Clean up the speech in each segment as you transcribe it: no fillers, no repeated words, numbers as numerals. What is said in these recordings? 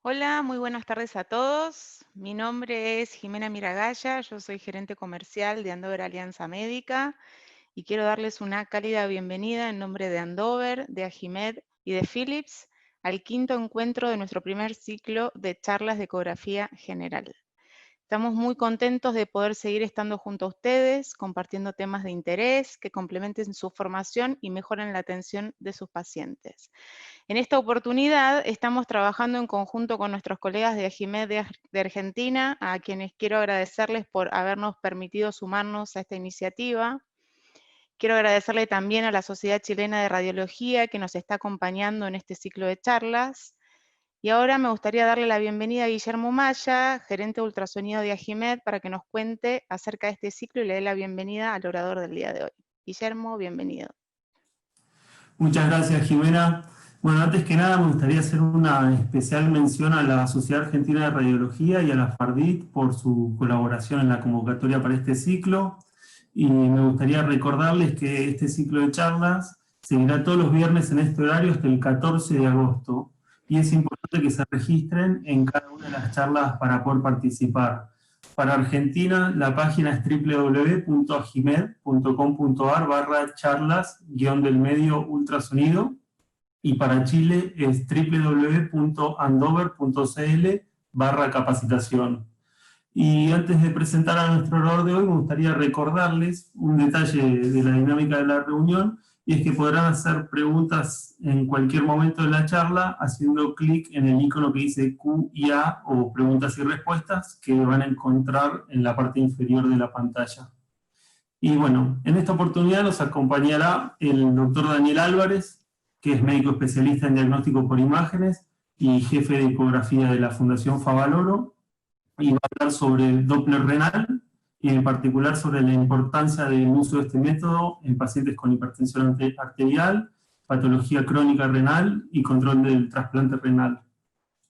Hola, muy buenas tardes a todos. Mi nombre es Jimena Miragaya, yo soy gerente comercial de Andover Alianza Médica y quiero darles una cálida bienvenida en nombre de Andover, de Agimed y de Philips al quinto encuentro de nuestro primer ciclo de charlas de ecografía general. Estamos muy contentos de poder seguir estando junto a ustedes, compartiendo temas de interés que complementen su formación y mejoren la atención de sus pacientes. En esta oportunidad estamos trabajando en conjunto con nuestros colegas de Agimed de Argentina, a quienes quiero agradecerles por habernos permitido sumarnos a esta iniciativa. Quiero agradecerle también a la Sociedad Chilena de Radiología que nos está acompañando en este ciclo de charlas. Y ahora me gustaría darle la bienvenida a Guillermo Maya, gerente de ultrasonido de Agimed, para que nos cuente acerca de este ciclo y le dé la bienvenida al orador del día de hoy. Guillermo, bienvenido. Muchas gracias, Jimena. Bueno, antes que nada me gustaría hacer una especial mención a la Sociedad Argentina de Radiología y a la FARDIT por su colaboración en la convocatoria para este ciclo. Y me gustaría recordarles que este ciclo de charlas seguirá todos los viernes en este horario hasta el 14 de agosto. Y es importante que se registren en cada una de las charlas para poder participar. Para Argentina, la página es www.agimed.com.ar/charlas-del-medio ultrasonido, y para Chile es www.andover.cl/capacitación. Y antes de presentar a nuestro orador de hoy, me gustaría recordarles un detalle de la dinámica de la reunión, y es que podrán hacer preguntas en cualquier momento de la charla haciendo clic en el icono que dice Q y A o preguntas y respuestas que van a encontrar en la parte inferior de la pantalla. Y bueno, en esta oportunidad nos acompañará el doctor Daniel Álvarez, que es médico especialista en diagnóstico por imágenes y jefe de ecografía de la Fundación Favaloro, y va a hablar sobre el Doppler renal y en particular sobre la importancia del uso de este método en pacientes con hipertensión arterial, patología crónica renal y control del trasplante renal.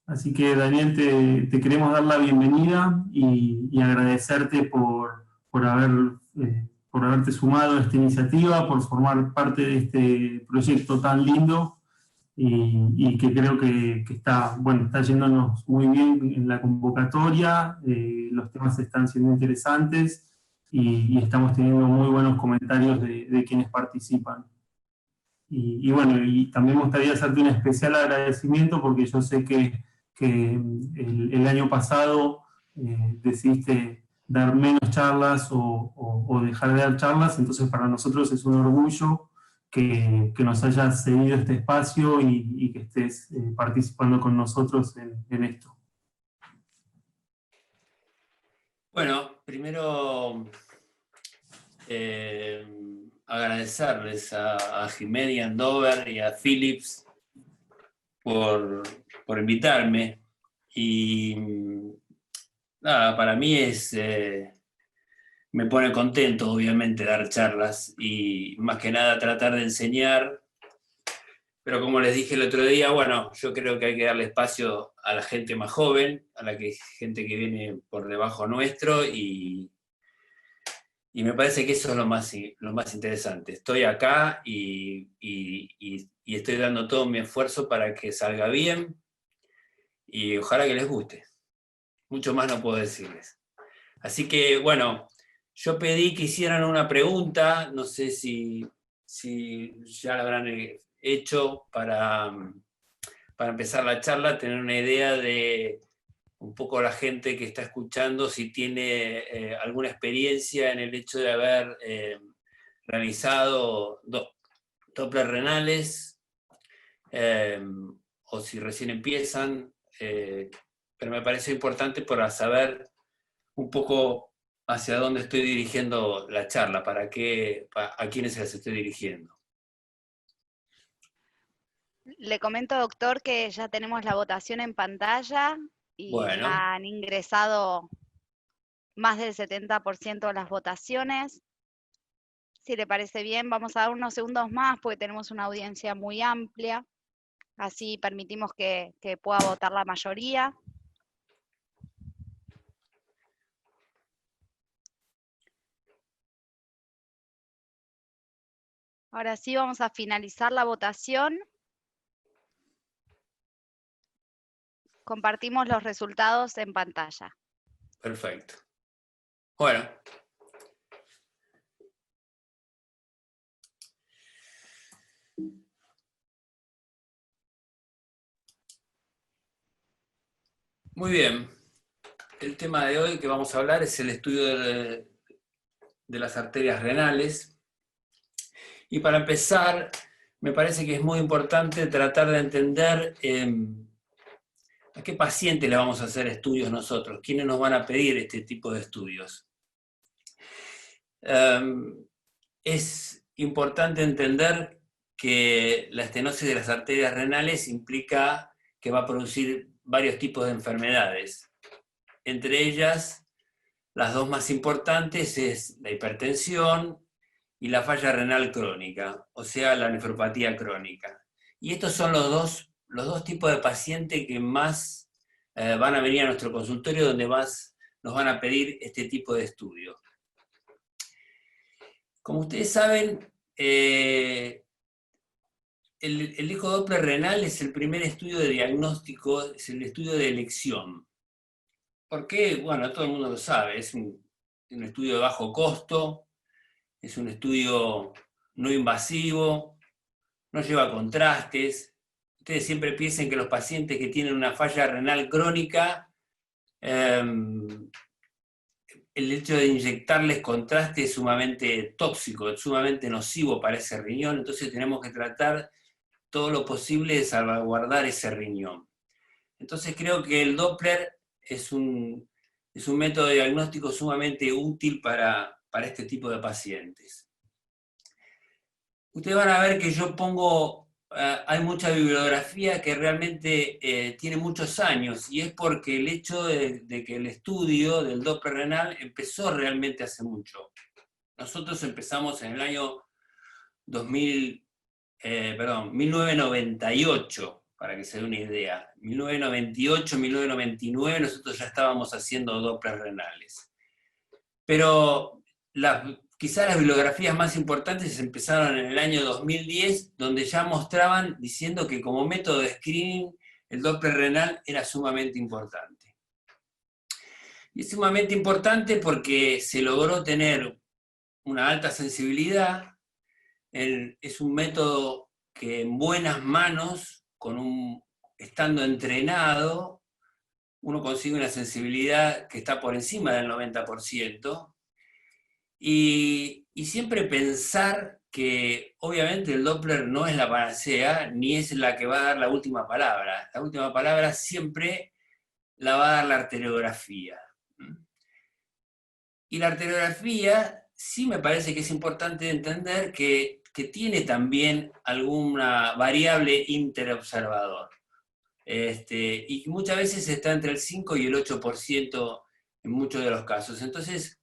Así que Daniel, te queremos dar la bienvenida y agradecerte por haberte sumado a esta iniciativa, por formar parte de este proyecto tan lindo y que creo que está, bueno, está yéndonos muy bien en la convocatoria. Los temas están siendo interesantes y estamos teniendo muy buenos comentarios de quienes participan. Y bueno, y también me gustaría hacerte un especial agradecimiento porque yo sé que el año pasado decidiste dar menos charlas o dejar de dar charlas, entonces para nosotros es un orgullo que nos hayas cedido este espacio y que estés participando con nosotros en esto. Bueno, primero agradecerles a Jiménez y a Andover y a Philips por invitarme. Y nada, para mí me pone contento, obviamente, dar charlas y más que nada tratar de enseñar. Pero como les dije el otro día, bueno, yo creo que hay que darle espacio a la gente más joven, a la gente que viene por debajo nuestro y me parece que eso es lo más interesante. Estoy acá y estoy dando todo mi esfuerzo para que salga bien y ojalá que les guste. Mucho más no puedo decirles. Así que, bueno, yo pedí que hicieran una pregunta, no sé si ya la habrán hecho para empezar la charla, tener una idea de un poco la gente que está escuchando, si tiene alguna experiencia en el hecho de haber realizado Doppler renales, o si recién empiezan, pero me parece importante para saber un poco hacia dónde estoy dirigiendo la charla, a quiénes se las estoy dirigiendo. Le comento, doctor, que ya tenemos la votación en pantalla y Bueno, ya han ingresado más del 70% de las votaciones. Si le parece bien, vamos a dar unos segundos más porque tenemos una audiencia muy amplia. Así permitimos que pueda votar la mayoría. Ahora sí vamos a finalizar la votación. Compartimos los resultados en pantalla. Perfecto. Bueno. Muy bien. El tema de hoy que vamos a hablar es el estudio de las arterias renales. Y para empezar, me parece que es muy importante tratar de entender a qué paciente le vamos a hacer estudios nosotros, quiénes nos van a pedir este tipo de estudios. Es importante entender que la estenosis de las arterias renales implica que va a producir varios tipos de enfermedades. Entre ellas, las dos más importantes es la hipertensión y la falla renal crónica, o sea, la nefropatía crónica. Y estos son los dos tipos de pacientes que más van a venir a nuestro consultorio, donde más nos van a pedir este tipo de estudio. Como ustedes saben, el eco Doppler renal es el primer estudio de diagnóstico, es el estudio de elección. ¿Por qué? Bueno, todo el mundo lo sabe, es un estudio de bajo costo, es un estudio no invasivo, no lleva contrastes. Ustedes siempre piensen que los pacientes que tienen una falla renal crónica, el hecho de inyectarles contraste es sumamente tóxico, es sumamente nocivo para ese riñón, entonces tenemos que tratar todo lo posible de salvaguardar ese riñón. Entonces creo que el Doppler es un método de diagnóstico sumamente útil para este tipo de pacientes. Ustedes van a ver que yo pongo, hay mucha bibliografía que realmente tiene muchos años, y es porque el hecho de que el estudio del Doppler renal empezó realmente hace mucho. Nosotros empezamos en el año 1998, para que se dé una idea. 1998, 1999 nosotros ya estábamos haciendo Doppler renales. Pero quizás las bibliografías más importantes empezaron en el año 2010, donde ya mostraban, diciendo que como método de screening, el Doppler renal era sumamente importante. Y es sumamente importante porque se logró tener una alta sensibilidad, es un método que en buenas manos, estando entrenado, uno consigue una sensibilidad que está por encima del 90%, y siempre pensar que obviamente el Doppler no es la panacea, ni es la que va a dar la última palabra. La última palabra siempre la va a dar la arteriografía. Y la arteriografía sí me parece que es importante entender que tiene también alguna variable interobservador. Y muchas veces está entre el 5 y el 8% en muchos de los casos. Entonces,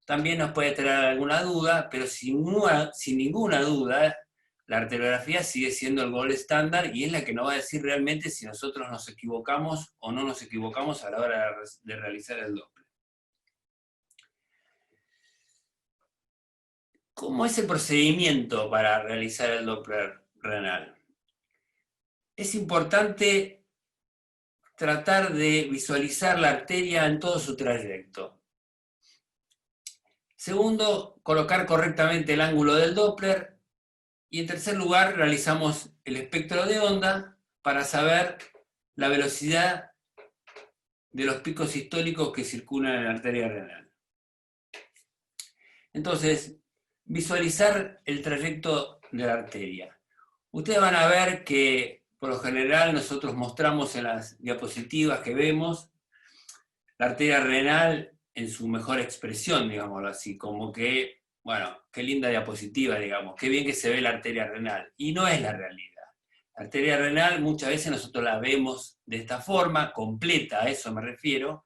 también nos puede traer alguna duda, pero sin ninguna duda, la arteriografía sigue siendo el gold estándar y es la que nos va a decir realmente si nosotros nos equivocamos o no nos equivocamos a la hora de realizar el Doppler. ¿Cómo es el procedimiento para realizar el Doppler renal? Es importante tratar de visualizar la arteria en todo su trayecto. Segundo, colocar correctamente el ángulo del Doppler. Y en tercer lugar, realizamos el espectro de onda para saber la velocidad de los picos sistólicos que circulan en la arteria renal. Entonces, visualizar el trayecto de la arteria. Ustedes van a ver que, por lo general, nosotros mostramos en las diapositivas que vemos la arteria renal en su mejor expresión, digámoslo así, como que, bueno, qué linda diapositiva, digamos, qué bien que se ve la arteria renal. Y no es la realidad. La arteria renal muchas veces nosotros la vemos de esta forma, completa, a eso me refiero,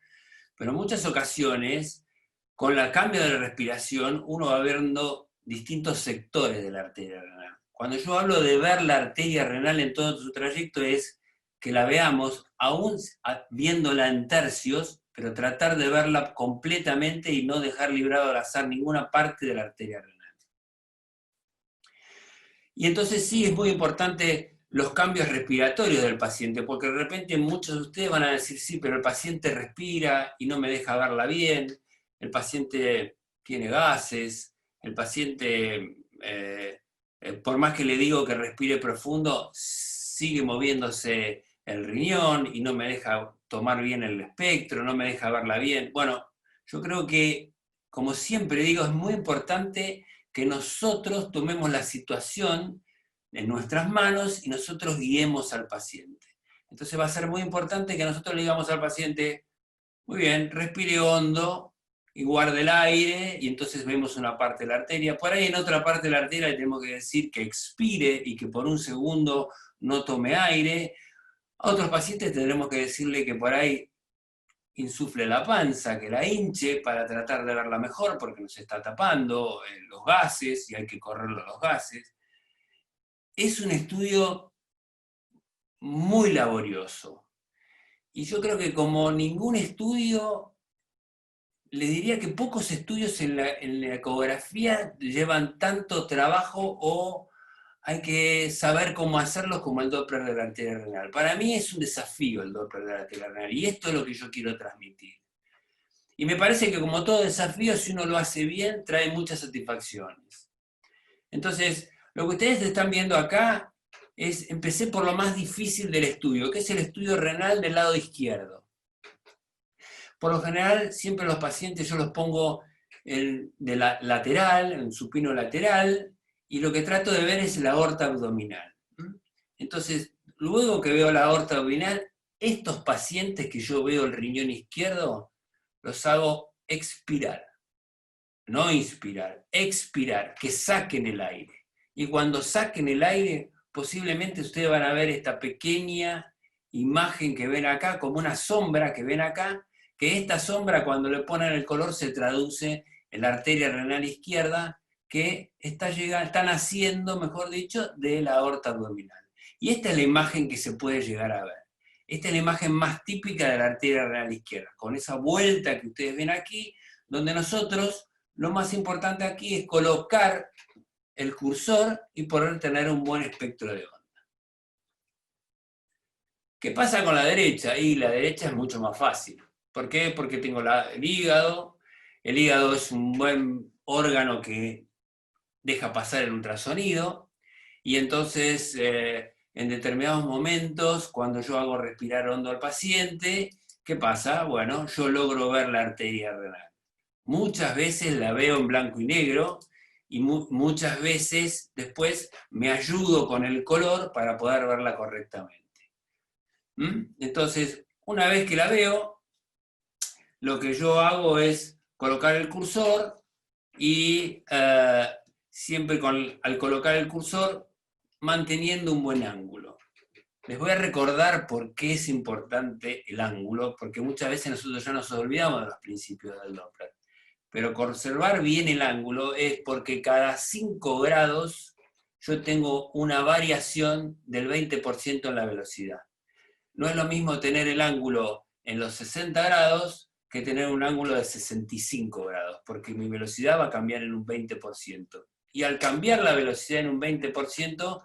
pero en muchas ocasiones, con el cambio de la respiración, uno va viendo distintos sectores de la arteria renal. Cuando yo hablo de ver la arteria renal en todo su trayecto, es que la veamos, aún viéndola en tercios, pero tratar de verla completamente y no dejar librado al azar ninguna parte de la arteria renal. Y entonces sí es muy importante los cambios respiratorios del paciente, porque de repente muchos de ustedes van a decir, sí, pero el paciente respira y no me deja verla bien, el paciente tiene gases, el paciente, por más que le digo que respire profundo, sigue moviéndose el riñón y no me deja tomar bien el espectro, no me deja verla bien. Bueno, yo creo que, como siempre digo, es muy importante que nosotros tomemos la situación en nuestras manos y nosotros guiemos al paciente. Entonces va a ser muy importante que nosotros le digamos al paciente, muy bien, respire hondo y guarde el aire, y entonces vemos una parte de la arteria. Por ahí en otra parte de la arteria le tenemos que decir que expire y que por un segundo no tome aire. A otros pacientes tendremos que decirle que por ahí insufle la panza, que la hinche para tratar de verla mejor porque nos está tapando los gases y hay que correrlo los gases. Es un estudio muy laborioso. Y yo creo que como ningún estudio, le diría que pocos estudios en la ecografía llevan tanto trabajo o hay que saber cómo hacerlos como el Doppler de la arteria renal. Para mí es un desafío el Doppler de la arteria renal y esto es lo que yo quiero transmitir. Y me parece que como todo desafío, si uno lo hace bien, trae muchas satisfacciones. Entonces, lo que ustedes están viendo acá es, empecé por lo más difícil del estudio, que es el estudio renal del lado izquierdo. Por lo general, siempre los pacientes yo los pongo de la lateral, en supino lateral, y lo que trato de ver es la aorta abdominal. Entonces, luego que veo la aorta abdominal, estos pacientes que yo veo el riñón izquierdo, los hago expirar. No inspirar, expirar, que saquen el aire. Y cuando saquen el aire, posiblemente ustedes van a ver esta pequeña imagen que ven acá, como una sombra que ven acá, que esta sombra cuando le ponen el color se traduce en la arteria renal izquierda, que está naciendo, mejor dicho, de la aorta abdominal. Y esta es la imagen que se puede llegar a ver. Esta es la imagen más típica de la arteria renal izquierda, con esa vuelta que ustedes ven aquí, donde nosotros, lo más importante aquí es colocar el cursor y poder tener un buen espectro de onda. ¿Qué pasa con la derecha? Y la derecha es mucho más fácil. ¿Por qué? Porque tengo el hígado. El hígado es un buen órgano que deja pasar el ultrasonido, y entonces en determinados momentos, cuando yo hago respirar hondo al paciente, ¿qué pasa? Bueno, yo logro ver la arteria renal. Muchas veces la veo en blanco y negro, y muchas veces después me ayudo con el color para poder verla correctamente. Entonces, una vez que la veo, lo que yo hago es colocar el cursor y siempre al colocar el cursor manteniendo un buen ángulo. Les voy a recordar por qué es importante el ángulo, porque muchas veces nosotros ya nos olvidamos de los principios del Doppler. Pero conservar bien el ángulo es porque cada 5 grados yo tengo una variación del 20% en la velocidad. No es lo mismo tener el ángulo en los 60 grados que tener un ángulo de 65 grados, porque mi velocidad va a cambiar en un 20%. Y al cambiar la velocidad en un 20%,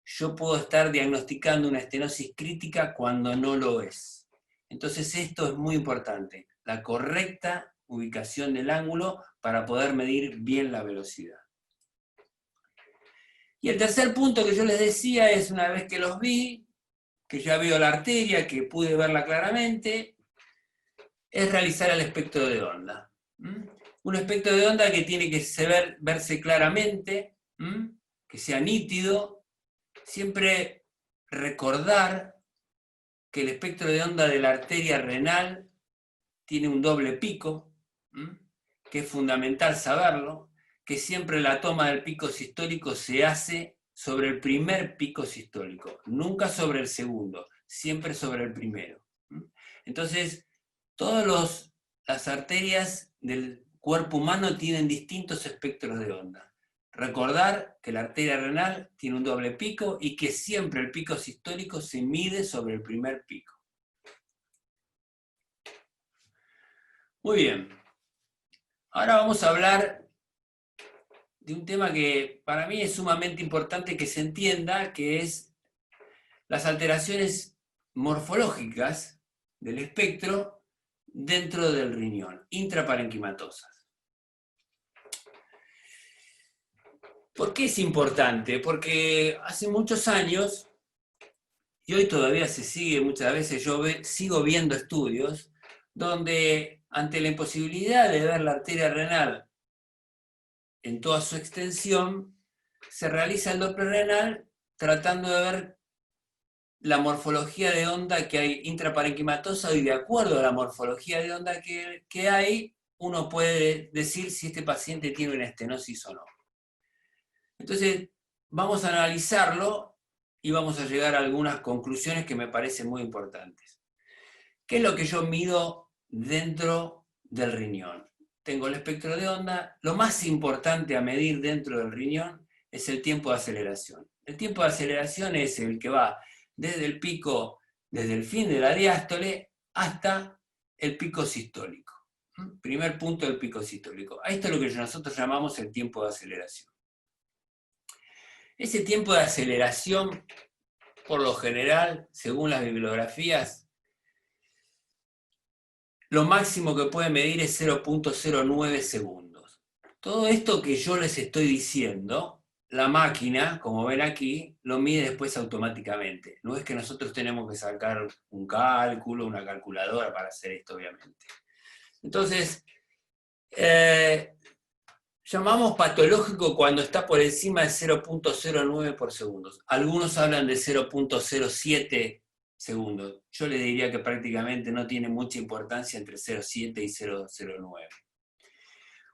yo puedo estar diagnosticando una estenosis crítica cuando no lo es. Entonces esto es muy importante, la correcta ubicación del ángulo para poder medir bien la velocidad. Y el tercer punto que yo les decía es, una vez que los vi, que ya veo la arteria, que pude verla claramente, es realizar el espectro de onda. Un espectro de onda que tiene que verse claramente, que sea nítido, siempre recordar que el espectro de onda de la arteria renal tiene un doble pico, que es fundamental saberlo, que siempre la toma del pico sistólico se hace sobre el primer pico sistólico, nunca sobre el segundo, siempre sobre el primero. Entonces, todas las arterias del cuerpo humano tienen distintos espectros de onda. Recordar que la arteria renal tiene un doble pico y que siempre el pico sistólico se mide sobre el primer pico. Muy bien. Ahora vamos a hablar de un tema que para mí es sumamente importante que se entienda, que es las alteraciones morfológicas del espectro dentro del riñón, intraparenquimatosas. ¿Por qué es importante? Porque hace muchos años, y hoy todavía se sigue, muchas veces yo sigo viendo estudios, donde ante la imposibilidad de ver la arteria renal en toda su extensión, se realiza el Doppler renal tratando de ver la morfología de onda que hay intraparenquimatosa, y de acuerdo a la morfología de onda que hay, uno puede decir si este paciente tiene una estenosis o no. Entonces, vamos a analizarlo y vamos a llegar a algunas conclusiones que me parecen muy importantes. ¿Qué es lo que yo mido dentro del riñón? Tengo el espectro de onda. Lo más importante a medir dentro del riñón es el tiempo de aceleración. El tiempo de aceleración es el que va desde el pico, desde el fin de la diástole hasta el pico sistólico. Primer punto del pico sistólico. Esto es lo que nosotros llamamos el tiempo de aceleración. Ese tiempo de aceleración, por lo general, según las bibliografías, lo máximo que puede medir es 0.09 segundos. Todo esto que yo les estoy diciendo, la máquina, como ven aquí, lo mide después automáticamente. No es que nosotros tenemos que sacar un cálculo, una calculadora para hacer esto, obviamente. Entonces, llamamos patológico cuando está por encima de 0.09 por segundo. Algunos hablan de 0.07 segundos. Yo le diría que prácticamente no tiene mucha importancia entre 0.7 y 0.09.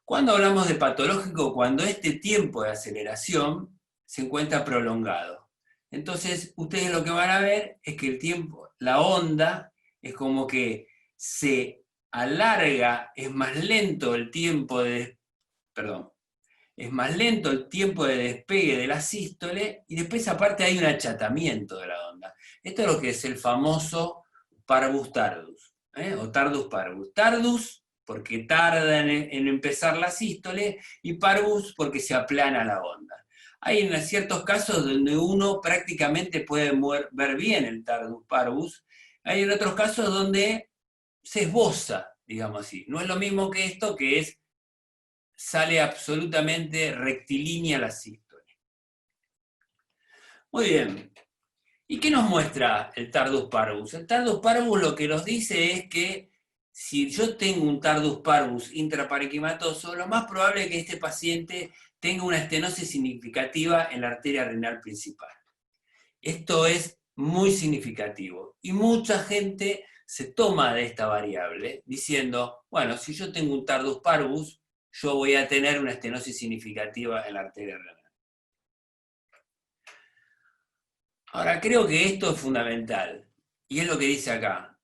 Cuando hablamos de patológico, cuando este tiempo de aceleración se encuentra prolongado. Entonces, ustedes lo que van a ver es que el tiempo, la onda, es como que se alarga, es más lento el tiempo de... es más lento el tiempo de despegue de la sístole, y después aparte hay un achatamiento de la onda. Esto es lo que es el famoso parvus tardus, o tardus parvus. Tardus porque tarda en empezar la sístole, y parvus porque se aplana la onda. Hay en ciertos casos donde uno prácticamente puede ver bien el tardus parvus, hay en otros casos donde se esboza, digamos así. No es lo mismo que esto, que es sale absolutamente rectilínea la sístole. Muy bien. ¿Y qué nos muestra el tardus parvus? El tardus parvus lo que nos dice es que si yo tengo un tardus parvus intraparenquimatoso, lo más probable es que este paciente tenga una estenosis significativa en la arteria renal principal. Esto es muy significativo. Y mucha gente se toma de esta variable diciendo, bueno, si yo tengo un tardus parvus, yo voy a tener una estenosis significativa en la arteria renal. Ahora, creo que esto es fundamental, y es lo que dice acá.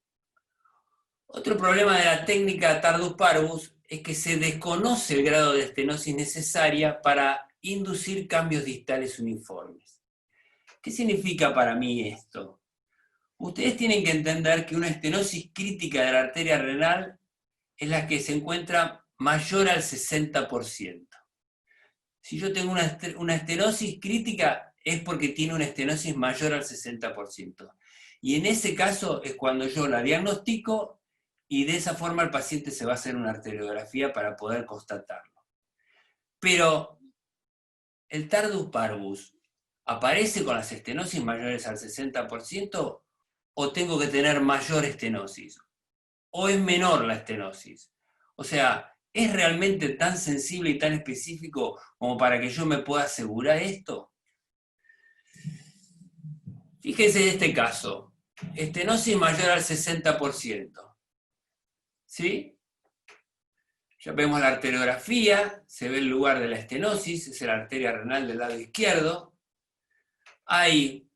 Otro problema de la técnica tardus parvus es que se desconoce el grado de estenosis necesaria para inducir cambios distales uniformes. ¿Qué significa para mí esto? Ustedes tienen que entender que una estenosis crítica de la arteria renal es la que se encuentra mayor al 60%. Si yo tengo una estenosis crítica, es porque tiene una estenosis mayor al 60%. Y en ese caso es cuando yo la diagnostico, y de esa forma el paciente se va a hacer una arteriografía para poder constatarlo. Pero el tardus parvus, ¿aparece con las estenosis mayores al 60%? ¿O tengo que tener mayor estenosis? ¿O es menor la estenosis? O sea, ¿es realmente tan sensible y tan específico como para que yo me pueda asegurar esto? Fíjense en este caso, estenosis mayor al 60%. ¿Sí? Ya vemos la arteriografía, se ve el lugar de la estenosis, es la arteria renal del lado izquierdo. Hay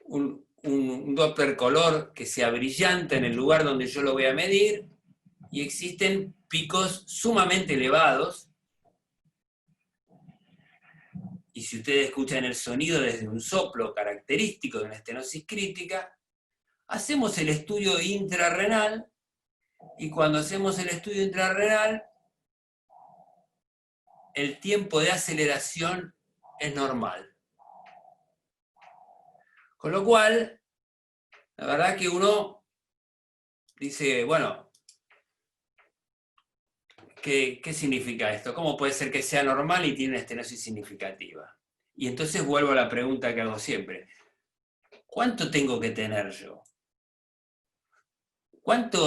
un Doppler color que sea brillante en el lugar donde yo lo voy a medir, y existen picos sumamente elevados. Y si ustedes escuchan el sonido desde un soplo característico de una estenosis crítica, hacemos el estudio intrarrenal, y cuando hacemos el estudio intrarrenal, el tiempo de aceleración es normal. Con lo cual, la verdad que uno dice, bueno, ¿qué significa esto? ¿Cómo puede ser que sea normal y tiene una estenosis significativa? Y entonces vuelvo a la pregunta que hago siempre. ¿Cuánto tengo que tener yo? ¿Cuánta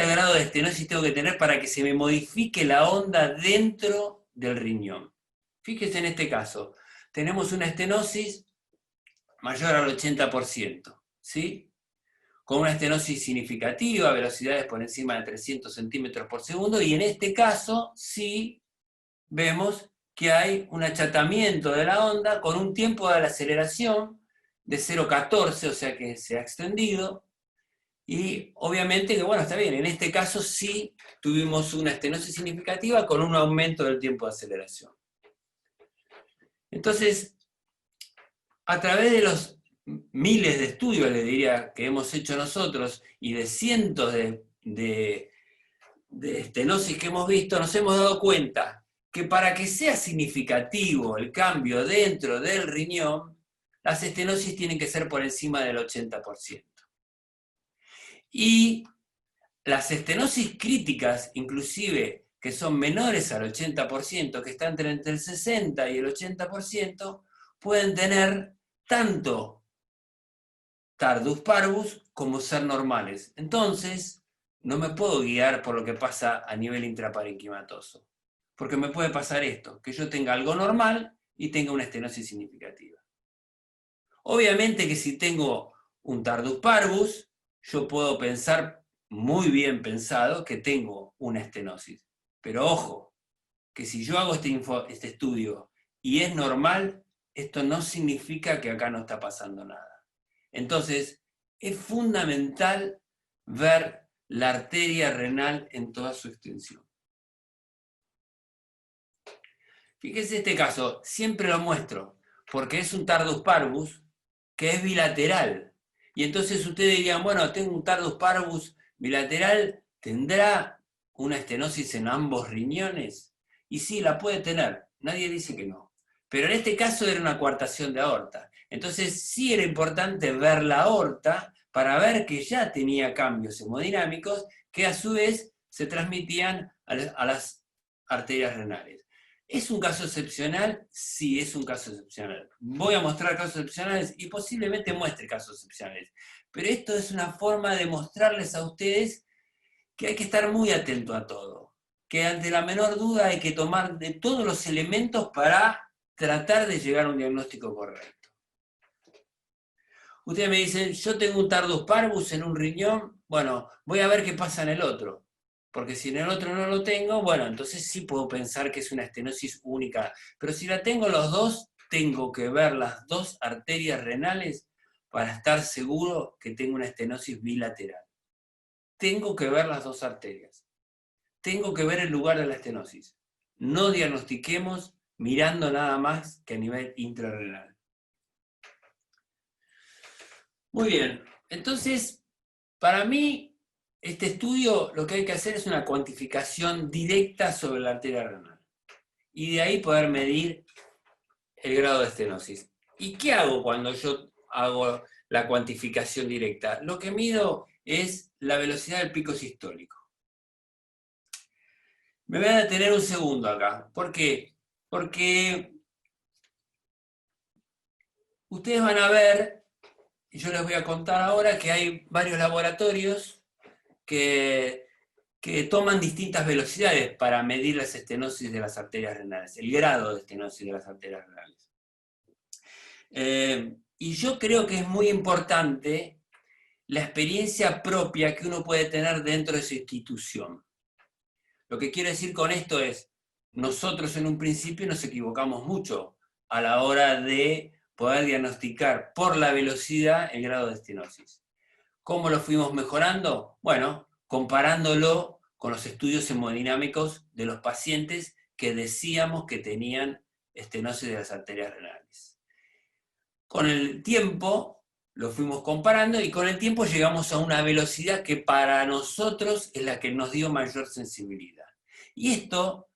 grado de estenosis tengo que tener para que se me modifique la onda dentro del riñón? Fíjese en este caso, tenemos una estenosis mayor al 80%, ¿sí? Con una estenosis significativa, velocidades por encima de 300 centímetros por segundo, y en este caso sí vemos que hay un achatamiento de la onda con un tiempo de la aceleración de 0,14, o sea que se ha extendido. Y obviamente que, bueno, está bien, en este caso sí tuvimos una estenosis significativa con un aumento del tiempo de aceleración. Entonces, a través de los miles de estudios, le diría, que hemos hecho nosotros, y de cientos de estenosis que hemos visto, nos hemos dado cuenta que para que sea significativo el cambio dentro del riñón, las estenosis tienen que ser por encima del 80%. Y las estenosis críticas, inclusive, que son menores al 80%, que están entre el 60 y el 80%, pueden tener tanto tardus parvus como ser normales. Entonces, no me puedo guiar por lo que pasa a nivel intraparenquimatoso, porque me puede pasar esto, que yo tenga algo normal y tenga una estenosis significativa. Obviamente que si tengo un tardus parvus, yo puedo pensar, muy bien pensado, que tengo una estenosis. Pero ojo, que si yo hago este estudio y es normal, esto no significa que acá no está pasando nada. Entonces, es fundamental ver la arteria renal en toda su extensión. Fíjense este caso, siempre lo muestro, porque es un tardus parvus que es bilateral. Y entonces ustedes dirían, bueno, tengo un tardus parvus bilateral, ¿tendrá una estenosis en ambos riñones? Y sí, la puede tener, nadie dice que no. Pero en este caso era una coartación de aorta. Entonces sí era importante ver la aorta para ver que ya tenía cambios hemodinámicos que a su vez se transmitían a las arterias renales. ¿Es un caso excepcional? Sí, es un caso excepcional. Voy a mostrar casos excepcionales y posiblemente muestre casos excepcionales. Pero esto es una forma de mostrarles a ustedes que hay que estar muy atento a todo. Que ante la menor duda hay que tomar de todos los elementos para tratar de llegar a un diagnóstico correcto. Ustedes me dicen, yo tengo un tardus parvus en un riñón, bueno, voy a ver qué pasa en el otro. Porque si en el otro no lo tengo, bueno, entonces sí puedo pensar que es una estenosis única. Pero si la tengo los dos, tengo que ver las dos arterias renales para estar seguro que tengo una estenosis bilateral. Tengo que ver las dos arterias. Tengo que ver el lugar de la estenosis. No diagnostiquemos mirando nada más que a nivel intrarrenal. Muy bien, entonces, para mí, este estudio lo que hay que hacer es una cuantificación directa sobre la arteria renal. Y de ahí poder medir el grado de estenosis. ¿Y qué hago cuando yo hago la cuantificación directa? Lo que mido es la velocidad del pico sistólico. Me voy a detener un segundo acá. ¿Por qué? Porque ustedes van a ver, y yo les voy a contar ahora, que hay varios laboratorios que toman distintas velocidades para medir las estenosis de las arterias renales, el grado de estenosis de las arterias renales. Y yo creo que es muy importante la experiencia propia que uno puede tener dentro de esa institución. Lo que quiero decir con esto es, nosotros en un principio nos equivocamos mucho a la hora de poder diagnosticar por la velocidad el grado de estenosis. ¿Cómo lo fuimos mejorando? Bueno, comparándolo con los estudios hemodinámicos de los pacientes que decíamos que tenían estenosis de las arterias renales. Con el tiempo lo fuimos comparando y con el tiempo llegamos a una velocidad que para nosotros es la que nos dio mayor sensibilidad. Y esto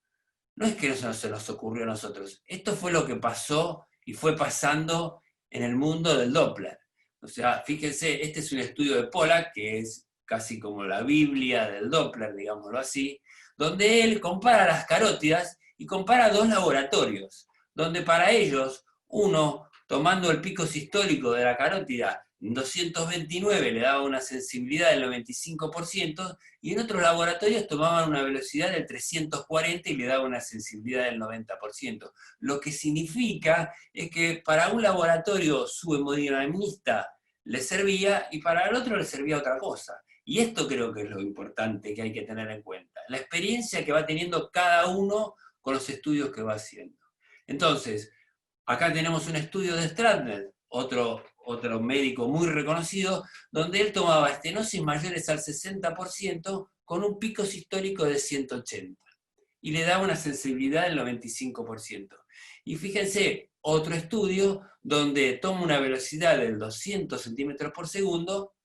no es que eso no se nos ocurrió a nosotros, esto fue lo que pasó y fue pasando en el mundo del Doppler. O sea, fíjense, este es un estudio de Pollack, que es casi como la Biblia del Doppler, digámoslo así, donde él compara las carótidas y compara dos laboratorios, donde para ellos, uno, tomando el pico sistólico de la carótida, 229 le daba una sensibilidad del 95%, y en otros laboratorios tomaban una velocidad del 340 y le daba una sensibilidad del 90%. Lo que significa es que para un laboratorio su hemodinamista le servía y para el otro le servía otra cosa. Y esto creo que es lo importante que hay que tener en cuenta. La experiencia que va teniendo cada uno con los estudios que va haciendo. Entonces, acá tenemos un estudio de Stratner, otro médico muy reconocido, donde él tomaba estenosis mayores al 60% con un pico sistólico de 180. Y le daba una sensibilidad del 95%. Y fíjense, otro estudio donde toma una velocidad del 200 centímetros por segundo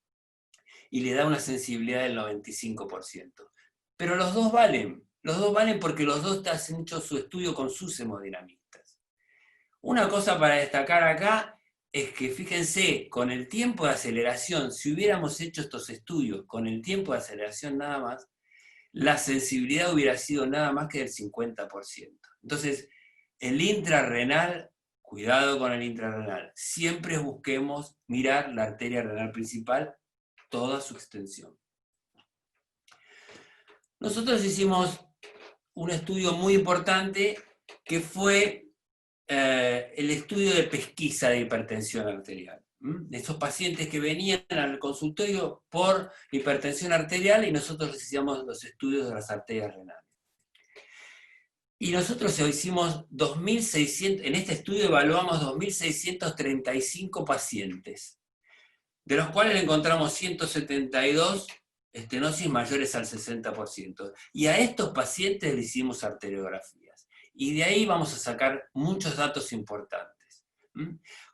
y le da una sensibilidad del 95%. Pero los dos valen porque los dos han hecho su estudio con sus hemodinamistas. Una cosa para destacar acá es que, fíjense, con el tiempo de aceleración, si hubiéramos hecho estos estudios con el tiempo de aceleración nada más, la sensibilidad hubiera sido nada más que del 50%. Entonces, el intrarrenal, cuidado con el intrarrenal, siempre busquemos mirar la arteria renal principal, toda su extensión. Nosotros hicimos un estudio muy importante que fue el estudio de pesquisa de hipertensión arterial. De esos pacientes que venían al consultorio por hipertensión arterial y nosotros les hacíamos los estudios de las arterias renales. Y nosotros hicimos 2.600, en este estudio evaluamos 2.635 pacientes, de los cuales encontramos 172 estenosis mayores al 60%. Y a estos pacientes le hicimos arteriografías. Y de ahí vamos a sacar muchos datos importantes.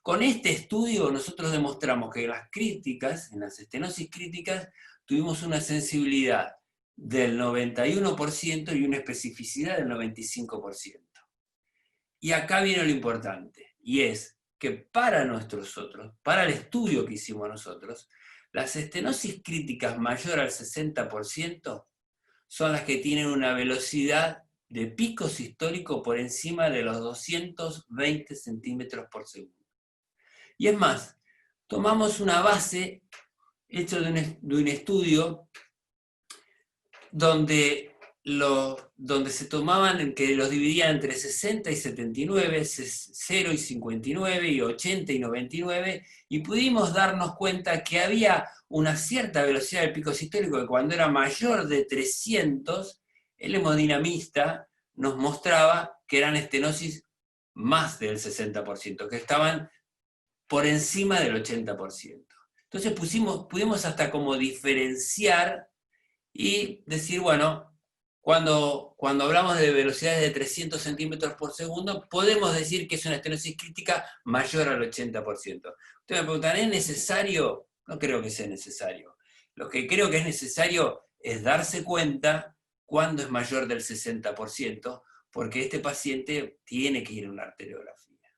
Con este estudio nosotros demostramos que en las críticas, en las estenosis críticas, tuvimos una sensibilidad del 91% y una especificidad del 95%. Y acá viene lo importante, y es que para el estudio que hicimos nosotros, las estenosis críticas mayor al 60% son las que tienen una velocidad de pico sistólico por encima de los 220 centímetros por segundo. Y es más, tomamos una base hecho de un estudio donde se tomaban, que los dividían entre 60 y 79, 0 y 59, y 80 y 99, y pudimos darnos cuenta que había una cierta velocidad del pico sistólico que cuando era mayor de 300, el hemodinamista nos mostraba que eran estenosis más del 60%, que estaban por encima del 80%. Entonces pudimos hasta como diferenciar y decir, bueno, cuando hablamos de velocidades de 300 centímetros por segundo, podemos decir que es una estenosis crítica mayor al 80%. Ustedes me preguntan, ¿es necesario? No creo que sea necesario. Lo que creo que es necesario es darse cuenta cuando es mayor del 60%, porque este paciente tiene que ir a una arteriografía.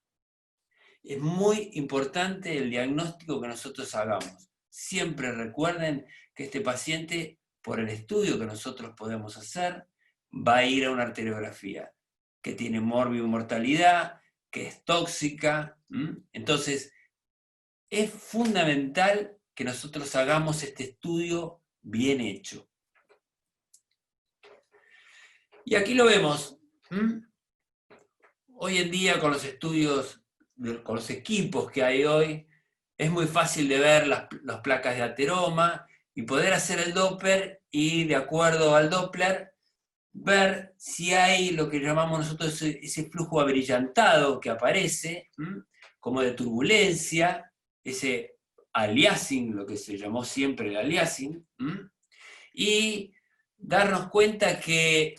Es muy importante el diagnóstico que nosotros hagamos. Siempre recuerden que este paciente, por el estudio que nosotros podemos hacer, va a ir a una arteriografía, que tiene morbimortalidad, que es tóxica. Entonces, es fundamental que nosotros hagamos este estudio bien hecho. Y aquí lo vemos. Hoy en día, con los estudios, con los equipos que hay hoy, es muy fácil de ver las placas de ateroma y poder hacer el Doppler y, de acuerdo al Doppler, ver si hay lo que llamamos nosotros ese flujo abrillantado que aparece, como de turbulencia, ese aliasing, lo que se llamó siempre el aliasing, y darnos cuenta que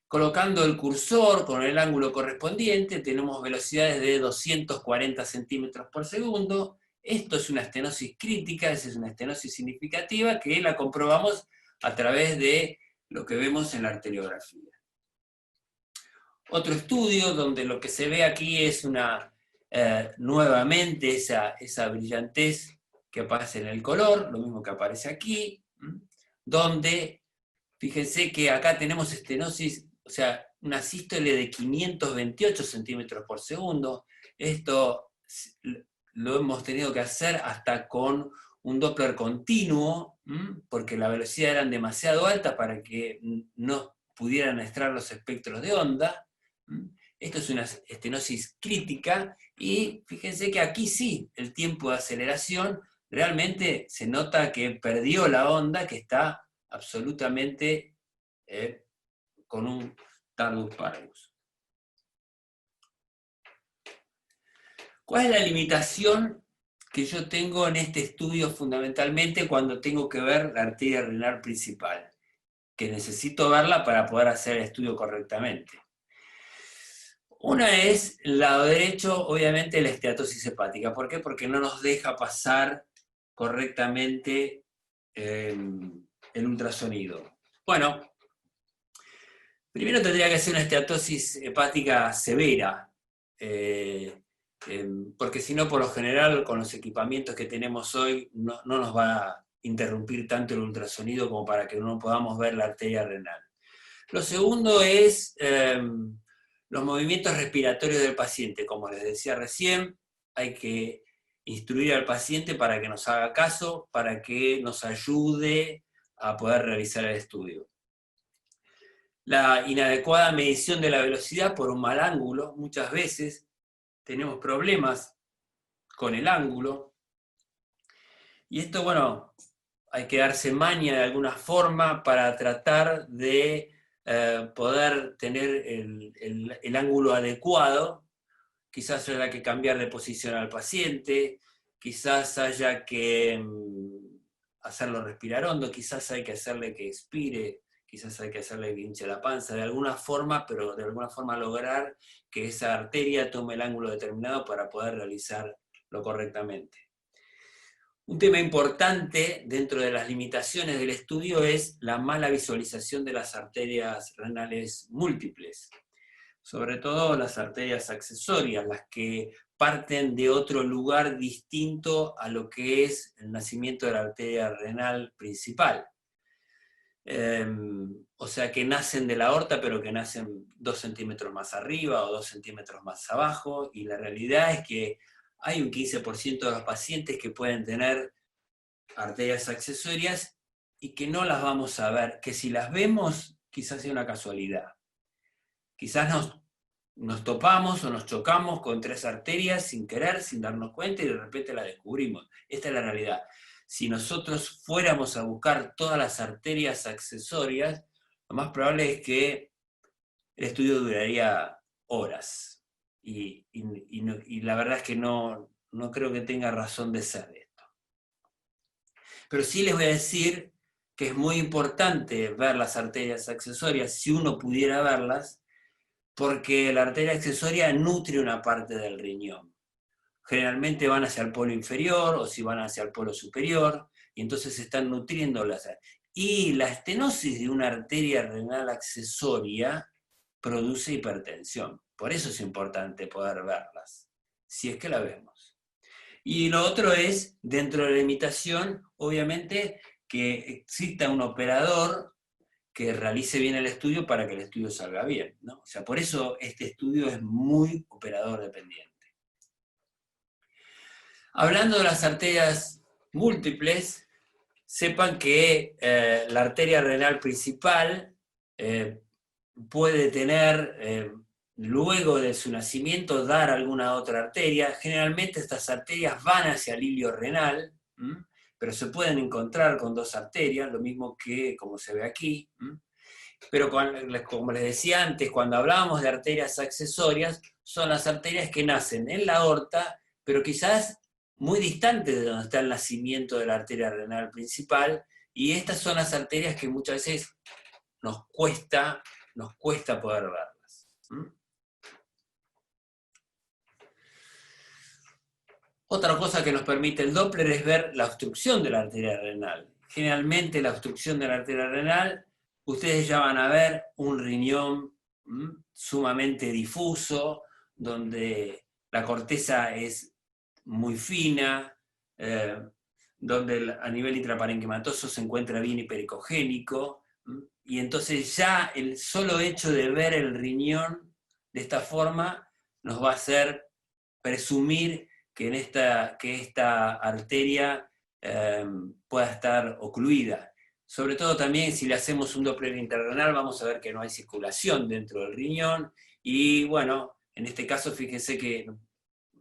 colocando el cursor con el ángulo correspondiente tenemos velocidades de 240 centímetros por segundo. Esto es una estenosis crítica, esa es una estenosis significativa que la comprobamos a través de lo que vemos en la arteriografía. Otro estudio donde lo que se ve aquí es una nuevamente esa brillantez que aparece en el color, lo mismo que aparece aquí, donde, fíjense que acá tenemos estenosis, o sea, una sístole de 528 centímetros por segundo. Esto lo hemos tenido que hacer hasta con un Doppler continuo, porque la velocidad era demasiado alta para que no pudieran extraer los espectros de onda. Esto es una estenosis crítica, y fíjense que aquí sí, el tiempo de aceleración realmente se nota que perdió la onda, que está absolutamente con un tardus parvus. ¿Cuál es la limitación que yo tengo en este estudio fundamentalmente cuando tengo que ver la arteria renal principal? Que necesito verla para poder hacer el estudio correctamente. Una es el lado derecho, obviamente la esteatosis hepática. ¿Por qué? Porque no nos deja pasar correctamente el ultrasonido. Bueno, primero tendría que ser una esteatosis hepática severa, porque si no, por lo general, con los equipamientos que tenemos hoy, no nos va a interrumpir tanto el ultrasonido como para que no podamos ver la arteria renal. Lo segundo es los movimientos respiratorios del paciente. Como les decía recién, hay que instruir al paciente para que nos haga caso, para que nos ayude a poder realizar el estudio. La inadecuada medición de la velocidad por un mal ángulo. Muchas veces tenemos problemas con el ángulo. Y esto, bueno, hay que darse maña de alguna forma para tratar de poder tener el ángulo adecuado. Quizás haya que cambiar de posición al paciente, quizás haya que hacerlo respirar hondo, quizás hay que hacerle que expire, quizás hay que hacerle que hinche la panza, de alguna forma, pero de alguna forma lograr que esa arteria tome el ángulo determinado para poder realizarlo correctamente. Un tema importante dentro de las limitaciones del estudio es la mala visualización de las arterias renales múltiples, sobre todo las arterias accesorias, las que parten de otro lugar distinto a lo que es el nacimiento de la arteria renal principal. O sea, que nacen de la aorta, pero que nacen 2 centímetros más arriba o 2 centímetros más abajo, y la realidad es que hay un 15% de los pacientes que pueden tener arterias accesorias y que no las vamos a ver, que si las vemos quizás sea una casualidad. Quizás nos topamos o nos chocamos con 3 arterias sin querer, sin darnos cuenta, y de repente las descubrimos. Esta es la realidad. Si nosotros fuéramos a buscar todas las arterias accesorias, lo más probable es que el estudio duraría horas. Y la verdad es que no creo que tenga razón de ser esto. Pero sí les voy a decir que es muy importante ver las arterias accesorias, si uno pudiera verlas, porque la arteria accesoria nutre una parte del riñón. Generalmente van hacia el polo inferior o si van hacia el polo superior, y entonces están nutriéndolas. Y la estenosis de una arteria renal accesoria produce hipertensión. Por eso es importante poder verlas, si es que la vemos. Y lo otro es, dentro de la limitación, obviamente, que exista un operador que realice bien el estudio para que el estudio salga bien, ¿no? O sea, por eso este estudio es muy operador dependiente. Hablando de las arterias múltiples, sepan que la arteria renal principal puede tener, luego de su nacimiento, dar alguna otra arteria. Generalmente estas arterias van hacia el hilio renal, pero se pueden encontrar con 2 arterias, lo mismo que como se ve aquí. Pero como les decía antes, cuando hablábamos de arterias accesorias, son las arterias que nacen en la aorta, pero quizás muy distantes de donde está el nacimiento de la arteria renal principal, y estas son las arterias que muchas veces nos cuesta poder verlas. Otra cosa que nos permite el Doppler es ver la obstrucción de la arteria renal. Generalmente la obstrucción de la arteria renal, ustedes ya van a ver un riñón sumamente difuso, donde la corteza es muy fina, donde a nivel intraparenquimatoso se encuentra bien hipericogénico, y entonces ya el solo hecho de ver el riñón de esta forma nos va a hacer presumir que esta arteria pueda estar ocluida. Sobre todo también si le hacemos un Doppler interrenal vamos a ver que no hay circulación dentro del riñón, y bueno, en este caso fíjense que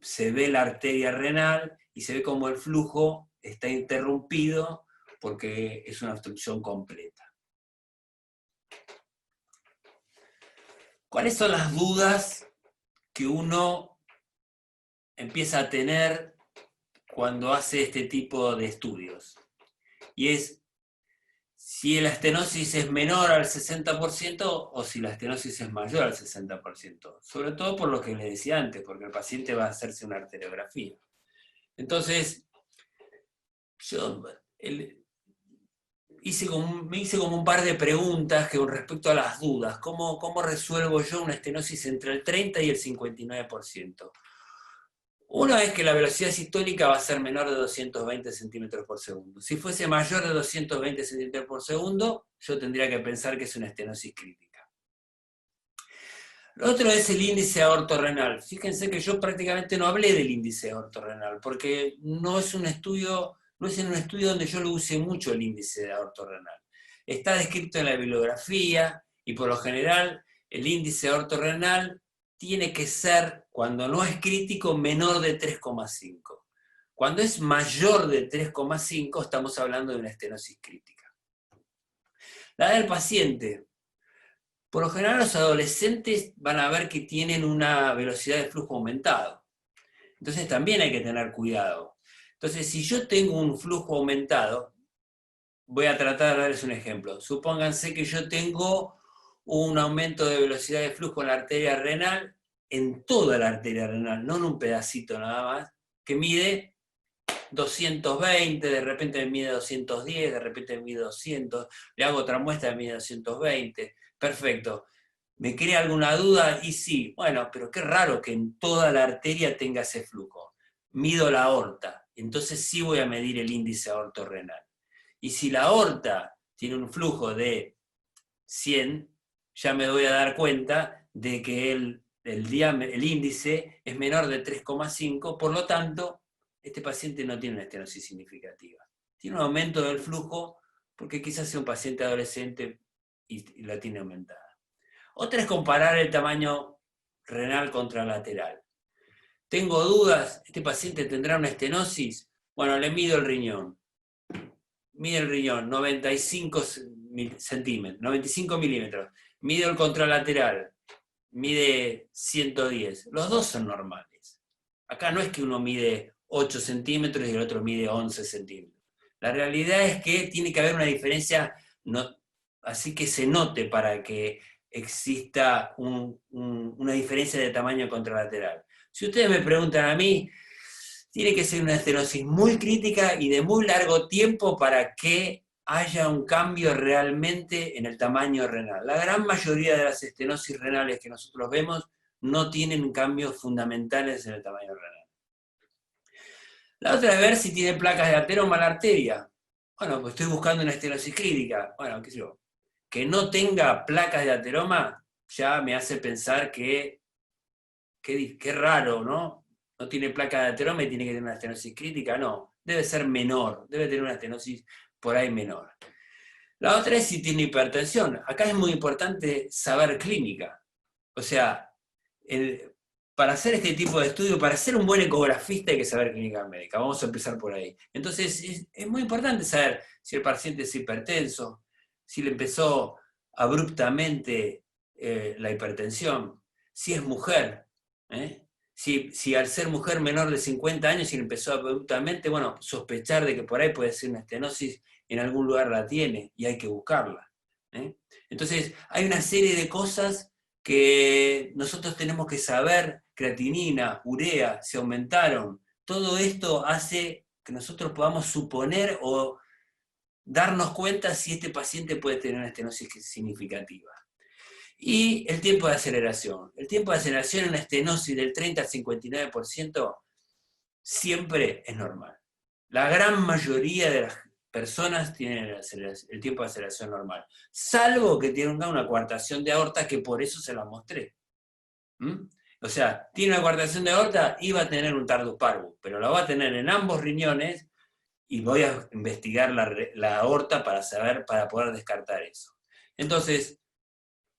se ve la arteria renal y se ve como el flujo está interrumpido porque es una obstrucción completa. ¿Cuáles son las dudas que uno empieza a tener cuando hace este tipo de estudios? Y es si la estenosis es menor al 60% o si la estenosis es mayor al 60%. Sobre todo por lo que les decía antes, porque el paciente va a hacerse una arteriografía. Entonces, yo me hice como un par de preguntas con respecto a las dudas. ¿Cómo resuelvo yo una estenosis entre el 30 y el 59%? Una es que la velocidad sistólica va a ser menor de 220 centímetros por segundo. Si fuese mayor de 220 centímetros por segundo, yo tendría que pensar que es una estenosis crítica. Lo otro es el índice aortorrenal. Fíjense que yo prácticamente no hablé del índice aortorrenal, porque no es en un estudio donde yo lo use mucho el índice aortorrenal. Está descrito en la bibliografía, y por lo general el índice aortorrenal tiene que ser, cuando no es crítico, menor de 3,5. Cuando es mayor de 3,5 estamos hablando de una estenosis crítica. La del paciente. Por lo general los adolescentes van a ver que tienen una velocidad de flujo aumentado. Entonces también hay que tener cuidado. Entonces si yo tengo un flujo aumentado, voy a tratar de darles un ejemplo. Supónganse que yo tengo un aumento de velocidad de flujo en la arteria renal, en toda la arteria renal, no en un pedacito nada más, que mide 220, de repente me mide 210, de repente me mide 200, le hago otra muestra, me mide 220, perfecto. ¿Me crea alguna duda? Y sí, bueno, pero qué raro que en toda la arteria tenga ese flujo. Mido la aorta, entonces sí voy a medir el índice aortorrenal. Y si la aorta tiene un flujo de 100, ya me voy a dar cuenta de que el índice es menor de 3,5, por lo tanto, este paciente no tiene una estenosis significativa. Tiene un aumento del flujo porque quizás sea un paciente adolescente y la tiene aumentada. Otra es comparar el tamaño renal contralateral. Tengo dudas, ¿este paciente tendrá una estenosis? Bueno, le mido el riñón. Mide el riñón, 95 centímetros, 95 milímetros. Mido el contralateral, mide 110. Los dos son normales. Acá no es que uno mide 8 centímetros y el otro mide 11 centímetros. La realidad es que tiene que haber una diferencia, así que se note para que exista una diferencia de tamaño contralateral. Si ustedes me preguntan a mí, tiene que ser una estenosis muy crítica y de muy largo tiempo para que haya un cambio realmente en el tamaño renal. La gran mayoría de las estenosis renales que nosotros vemos no tienen cambios fundamentales en el tamaño renal. La otra es ver si tiene placas de ateroma en la arteria. Bueno, pues estoy buscando una estenosis crítica. Bueno, qué sé yo. Que no tenga placas de ateroma ya me hace pensar que qué raro, ¿no? No tiene placa de ateroma y tiene que tener una estenosis crítica. No, debe ser menor, debe tener una estenosis por ahí menor. La otra es si tiene hipertensión. Acá es muy importante saber clínica. O sea, para hacer este tipo de estudio, para ser un buen ecografista hay que saber clínica médica. Vamos a empezar por ahí. Entonces, es muy importante saber si el paciente es hipertenso, si le empezó abruptamente la hipertensión, si es mujer, si al ser mujer menor de 50 años y le empezó abruptamente, bueno, sospechar de que por ahí puede ser una estenosis, en algún lugar la tiene y hay que buscarla. Entonces, hay una serie de cosas que nosotros tenemos que saber, creatinina, urea, se aumentaron. Todo esto hace que nosotros podamos suponer o darnos cuenta si este paciente puede tener una estenosis significativa. Y el tiempo de aceleración. El tiempo de aceleración en una estenosis del 30 al 59% siempre es normal. La gran mayoría de las personas tienen el tiempo de aceleración normal, salvo que tenga una coartación de aorta, que por eso se la mostré. O sea, tiene una coartación de aorta y va a tener un tardus parvus, pero la va a tener en ambos riñones y voy a investigar la aorta para poder descartar eso. Entonces,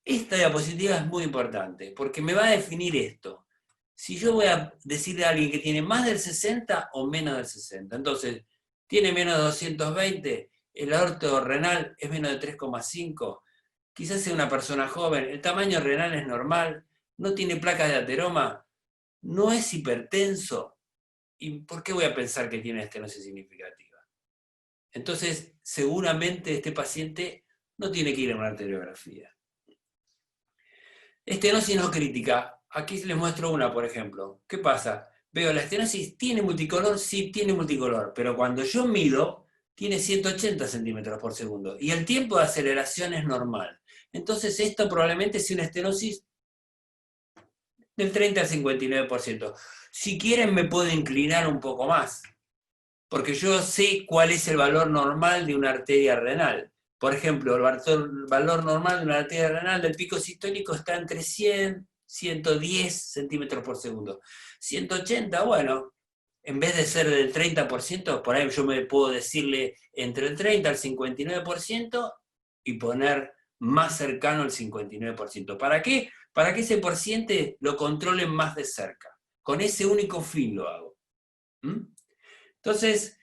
esta diapositiva es muy importante porque me va a definir esto. Si yo voy a decirle a alguien que tiene más del 60 o menos del 60, entonces, tiene menos de 220, el aorto renal es menos de 3,5, quizás sea una persona joven, el tamaño renal es normal, no tiene placas de ateroma, no es hipertenso, ¿y por qué voy a pensar que tiene estenosis significativa? Entonces, seguramente este paciente no tiene que ir a una arteriografía. Estenosis no crítica. Aquí les muestro una, por ejemplo. ¿Qué pasa? Veo, la estenosis tiene multicolor, sí tiene multicolor, pero cuando yo mido, tiene 180 centímetros por segundo, y el tiempo de aceleración es normal. Entonces esto probablemente sea una estenosis del 30 al 59%. Si quieren me puedo inclinar un poco más, porque yo sé cuál es el valor normal de una arteria renal. Por ejemplo, el valor normal de una arteria renal del pico sistólico está entre 100, 110 centímetros por segundo. 180, bueno, en vez de ser del 30%, por ahí yo me puedo decirle entre el 30 al 59% y poner más cercano al 59%. ¿Para qué? Para que ese porciento lo controlen más de cerca. Con ese único fin lo hago. Entonces,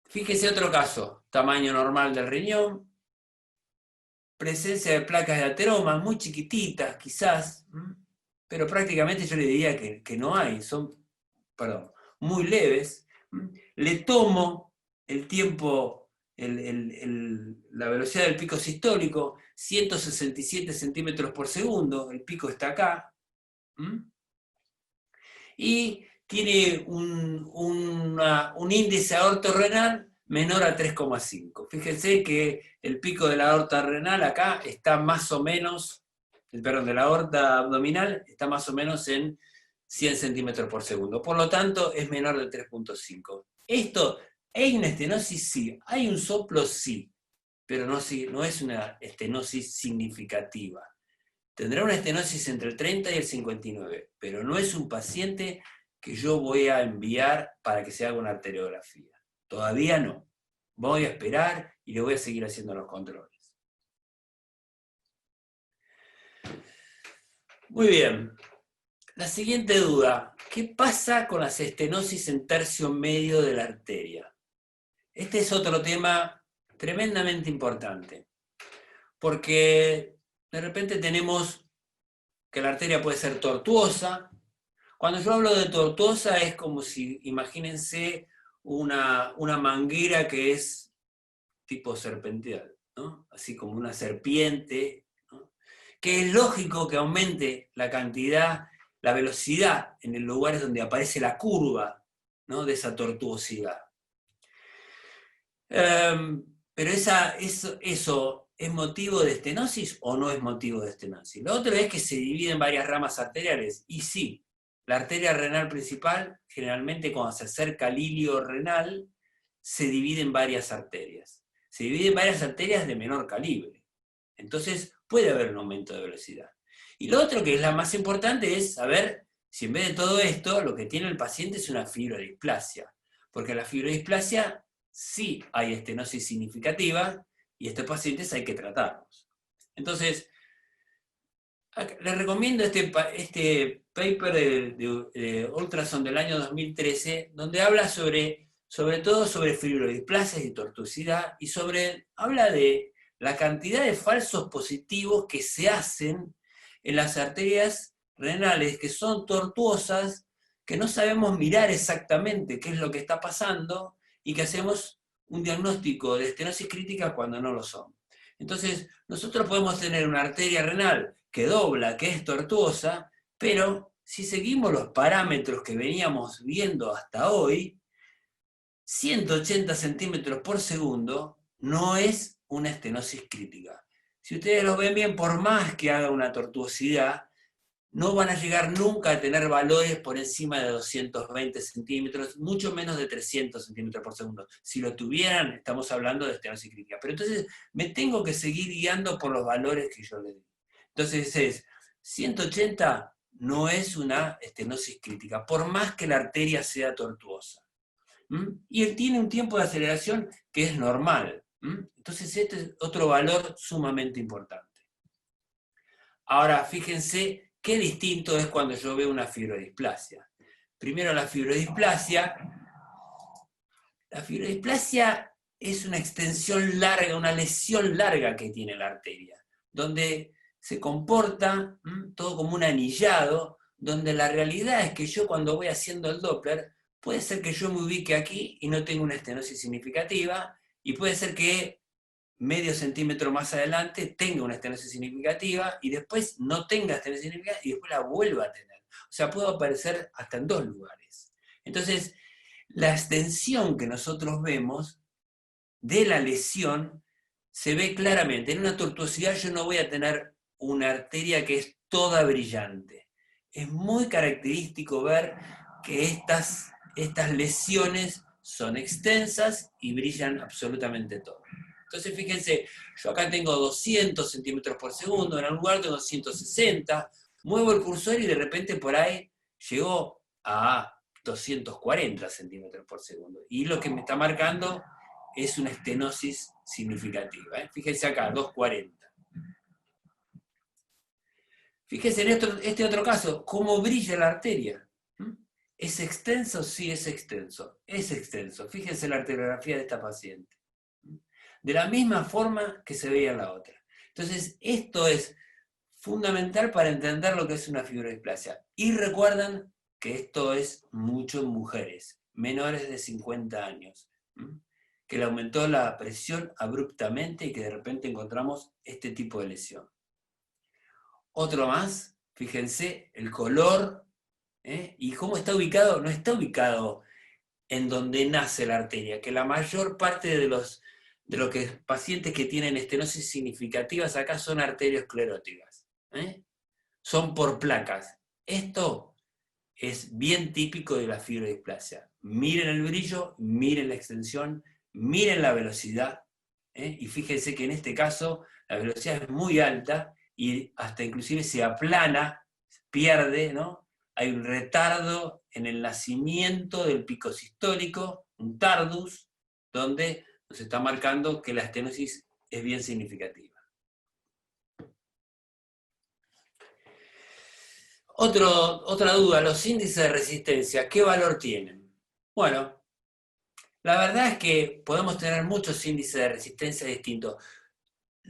fíjese otro caso. Tamaño normal del riñón, presencia de placas de ateroma muy chiquititas quizás, pero prácticamente yo le diría que no hay, son muy leves. Le tomo el tiempo, la velocidad del pico sistólico, 167 centímetros por segundo, el pico está acá, y tiene un índice aortorrenal menor a 3,5. Fíjense que el pico de la aorta renal acá está más o menos, de la aorta abdominal está más o menos en 100 centímetros por segundo. Por lo tanto, es menor de 3,5. Esto, ¿hay una estenosis? Sí. ¿Hay un soplo? Sí. Pero no es una estenosis significativa. Tendrá una estenosis entre el 30 y el 59, pero no es un paciente que yo voy a enviar para que se haga una arteriografía. Todavía no. Voy a esperar y le voy a seguir haciendo los controles. Muy bien. La siguiente duda. ¿Qué pasa con las estenosis en tercio medio de la arteria? Este es otro tema tremendamente importante. Porque de repente tenemos que la arteria puede ser tortuosa. Cuando yo hablo de tortuosa es como si, imagínense, una manguera que es tipo serpenteal, ¿no? Así como una serpiente, ¿no? Que es lógico que aumente la cantidad, la velocidad en el lugar donde aparece la curva, ¿no? De esa tortuosidad. Pero eso ¿es motivo de estenosis o no es motivo de estenosis? Lo otro es que se divide en varias ramas arteriales, y sí, la arteria renal principal, generalmente cuando se acerca al hilio renal, se divide en varias arterias. Se divide en varias arterias de menor calibre. Entonces puede haber un aumento de velocidad. Y lo otro que es la más importante es saber si en vez de todo esto, lo que tiene el paciente es una fibrodisplasia. Porque la fibrodisplasia sí hay estenosis significativa, y estos pacientes hay que tratarlos. Entonces, les recomiendo este paper de Ultrason del año 2013, donde habla sobre todo sobre fibrodisplasias y tortuosidad, y habla de la cantidad de falsos positivos que se hacen en las arterias renales que son tortuosas, que no sabemos mirar exactamente qué es lo que está pasando, y que hacemos un diagnóstico de estenosis crítica cuando no lo son. Entonces, nosotros podemos tener una arteria renal que dobla, que es tortuosa, pero si seguimos los parámetros que veníamos viendo hasta hoy, 180 centímetros por segundo no es una estenosis crítica. Si ustedes lo ven bien, por más que haga una tortuosidad, no van a llegar nunca a tener valores por encima de 220 centímetros, mucho menos de 300 centímetros por segundo. Si lo tuvieran, estamos hablando de estenosis crítica. Pero entonces me tengo que seguir guiando por los valores que yo le di. Entonces es 180 no es una estenosis crítica, por más que la arteria sea tortuosa. Y él tiene un tiempo de aceleración que es normal. Entonces este es otro valor sumamente importante. Ahora, fíjense qué distinto es cuando yo veo una fibrodisplasia. Primero la fibrodisplasia es una extensión larga, una lesión larga que tiene la arteria, donde se comporta todo como un anillado, donde la realidad es que yo cuando voy haciendo el Doppler, puede ser que yo me ubique aquí y no tenga una estenosis significativa, y puede ser que medio centímetro más adelante tenga una estenosis significativa y después no tenga estenosis significativa y después la vuelva a tener. O sea, puedo aparecer hasta en dos lugares. Entonces, la extensión que nosotros vemos de la lesión se ve claramente. En una tortuosidad yo no voy a tener una arteria que es toda brillante. Es muy característico ver que estas lesiones son extensas y brillan absolutamente todo. Entonces, fíjense, yo acá tengo 200 centímetros por segundo, en algún lugar tengo 160, muevo el cursor y de repente por ahí llegó a 240 centímetros por segundo. Y lo que me está marcando es una estenosis significativa. Fíjense acá, 240. Fíjense en este otro caso, cómo brilla la arteria. ¿Es extenso? Sí, es extenso. Es extenso. Fíjense la arteriografía de esta paciente. De la misma forma que se veía en la otra. Entonces, esto es fundamental para entender lo que es una fibrodisplasia. Y recuerden que esto es mucho en mujeres, menores de 50 años, que le aumentó la presión abruptamente y que de repente encontramos este tipo de lesión. Otro más, fíjense, el color, y cómo está ubicado, no está ubicado en donde nace la arteria, que la mayor parte de los pacientes que tienen estenosis significativas acá son arterioscleróticas. Son por placas. Esto es bien típico de la fibrodisplasia. Miren el brillo, miren la extensión, miren la velocidad, y fíjense que en este caso la velocidad es muy alta y hasta inclusive se aplana, pierde, ¿no? Hay un retardo en el nacimiento del pico sistólico, un tardus, donde nos está marcando que la estenosis es bien significativa. Otra duda, los índices de resistencia, ¿qué valor tienen? Bueno, la verdad es que podemos tener muchos índices de resistencia distintos.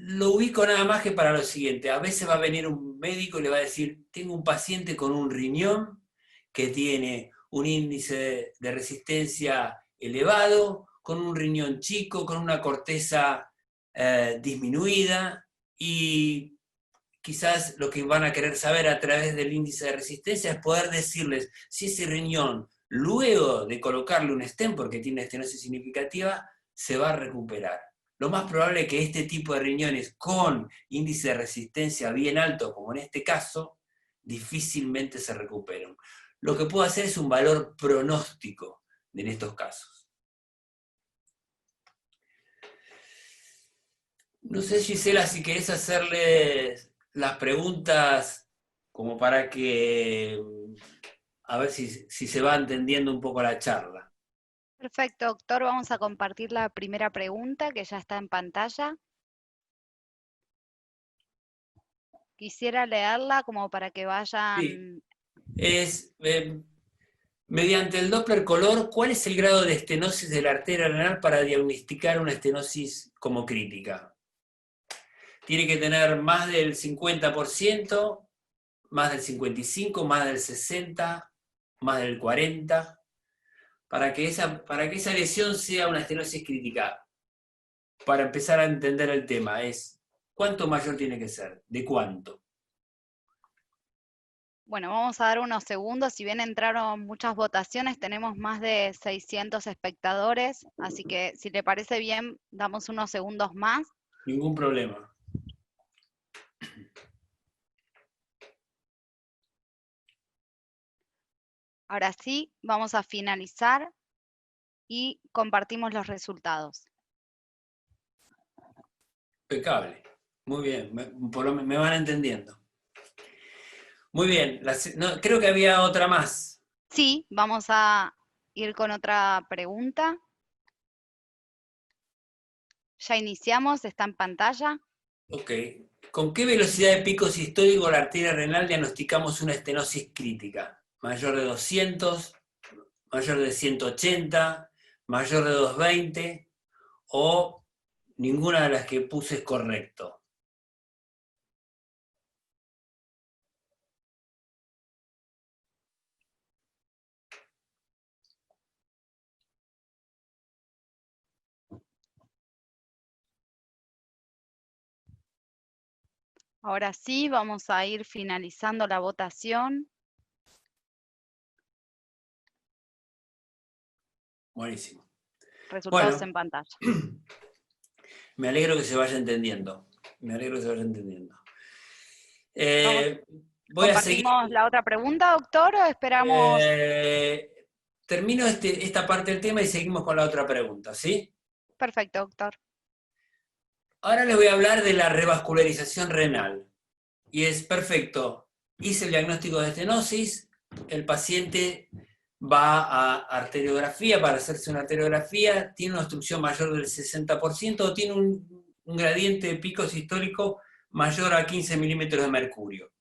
Lo ubico nada más que para lo siguiente, a veces va a venir un médico y le va a decir, tengo un paciente con un riñón que tiene un índice de resistencia elevado, con un riñón chico, con una corteza disminuida, y quizás lo que van a querer saber a través del índice de resistencia es poder decirles si ese riñón, luego de colocarle un stent porque tiene estenosis significativa, se va a recuperar. Lo más probable es que este tipo de riñones con índice de resistencia bien alto, como en este caso, difícilmente se recuperen. Lo que puedo hacer es un valor pronóstico en estos casos. No sé, Gisela, si querés hacerles las preguntas como para que, a ver si se va entendiendo un poco la charla. Perfecto, doctor. Vamos a compartir la primera pregunta que ya está en pantalla. Quisiera leerla como para que vayan... Sí. Es, mediante el Doppler color, ¿cuál es el grado de estenosis de la arteria renal para diagnosticar una estenosis como crítica? Tiene que tener más del 50%, más del 55%, más del 60%, más del 40%, para que esa lesión sea una estenosis crítica. Para empezar a entender el tema, es ¿cuánto mayor tiene que ser? ¿De cuánto? Bueno, vamos a dar unos segundos. Si bien entraron muchas votaciones, tenemos más de 600 espectadores, así que si le parece bien, damos unos segundos más. Ningún problema. Ahora sí, vamos a finalizar y compartimos los resultados. Impecable. Muy bien, me van entendiendo. Muy bien, creo que había otra más. Sí, vamos a ir con otra pregunta. Ya iniciamos, está en pantalla. Ok. ¿Con qué velocidad de pico sistólico la arteria renal diagnosticamos una estenosis crítica? ¿Mayor de 200, mayor de 180, mayor de 220 o ninguna de las que puse es correcto? Ahora sí, vamos a ir finalizando la votación. Buenísimo. Resultados Bueno, en pantalla. me alegro que se vaya entendiendo. Me alegro que se vaya entendiendo. Voy a seguir. ¿Compartimos la otra pregunta, doctor, o esperamos? Termino esta parte del tema y seguimos con la otra pregunta, ¿sí? Perfecto, doctor. Ahora les voy a hablar de la revascularización renal. Y es perfecto. Hice el diagnóstico de estenosis, el paciente va a arteriografía para hacerse una arteriografía, tiene una obstrucción mayor del 60% o tiene un gradiente de pico sistólico mayor a 15 milímetros de mercurio.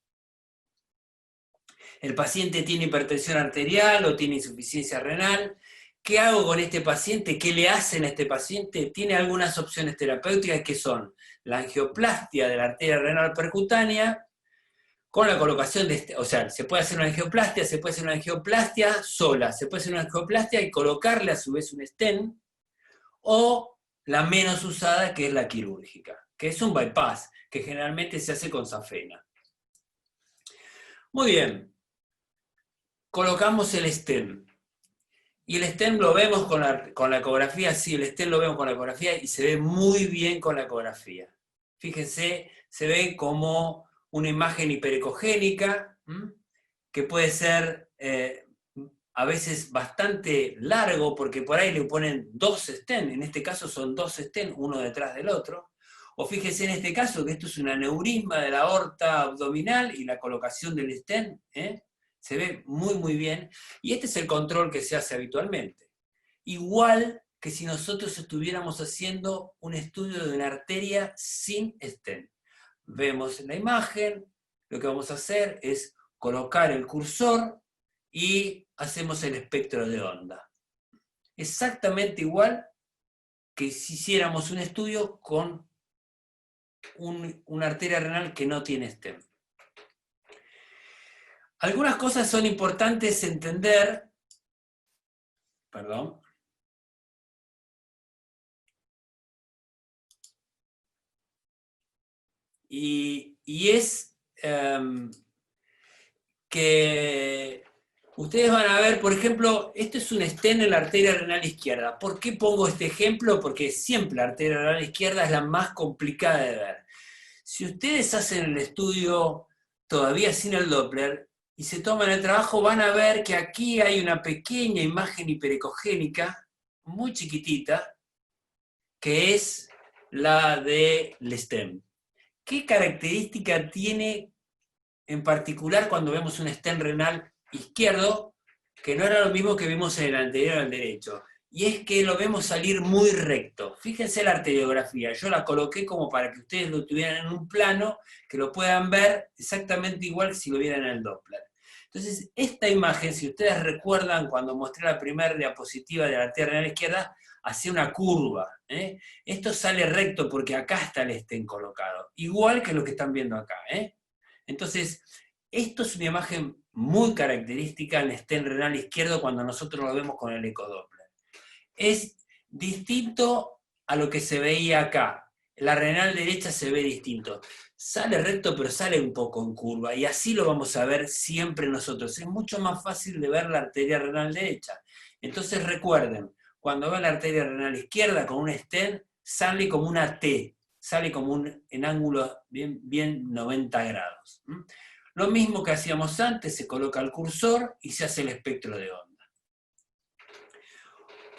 El paciente tiene hipertensión arterial o tiene insuficiencia renal. ¿Qué hago con este paciente? ¿Qué le hacen a este paciente? Tiene algunas opciones terapéuticas que son la angioplastia de la arteria renal percutánea, con la colocación de, o sea, se puede hacer una angioplastia sola, se puede hacer una angioplastia y colocarle a su vez un stent, o la menos usada que es la quirúrgica, que es un bypass, que generalmente se hace con safena. Muy bien, colocamos el stent. Y el stent lo vemos con la ecografía, sí, el stent lo vemos con la ecografía y se ve muy bien con la ecografía. Fíjense, se ve como una imagen hiperecogénica, que puede ser a veces bastante largo, porque por ahí le ponen 2 stents, en este caso son 2 stents, uno detrás del otro. O fíjense en este caso que esto es un aneurisma de la aorta abdominal y la colocación del stent, se ve muy muy bien, y este es el control que se hace habitualmente. Igual que si nosotros estuviéramos haciendo un estudio de una arteria sin stent. Vemos la imagen, lo que vamos a hacer es colocar el cursor y hacemos el espectro de onda. Exactamente igual que si hiciéramos un estudio con una arteria renal que no tiene stent. Algunas cosas son importantes entender, perdón, y es que ustedes van a ver, por ejemplo, esto es un stent en la arteria renal izquierda. ¿Por qué pongo este ejemplo? Porque siempre la arteria renal izquierda es la más complicada de ver. Si ustedes hacen el estudio todavía sin el Doppler, y se toman el trabajo, van a ver que aquí hay una pequeña imagen hiperecogénica, muy chiquitita, que es la del stent. ¿Qué característica tiene en particular cuando vemos un stent renal izquierdo, que no era lo mismo que vimos en el anterior al derecho? Y es que lo vemos salir muy recto. Fíjense la arteriografía, yo la coloqué como para que ustedes lo tuvieran en un plano, que lo puedan ver exactamente igual que si lo vieran en el Doppler. Entonces, esta imagen, si ustedes recuerdan cuando mostré la primera diapositiva de la arteria renal izquierda, hacía una curva. Esto sale recto porque acá está el stent colocado, igual que lo que están viendo acá. Entonces, esto es una imagen muy característica en el stent renal izquierdo cuando nosotros lo vemos con el ecodoppler. Es distinto a lo que se veía acá. La renal derecha se ve distinto. Sale recto, pero sale un poco en curva, y así lo vamos a ver siempre nosotros. Es mucho más fácil de ver la arteria renal derecha. Entonces recuerden, cuando ven la arteria renal izquierda con un stent, sale como una T, sale como en ángulo bien 90 grados. Lo mismo que hacíamos antes, se coloca el cursor y se hace el espectro de onda.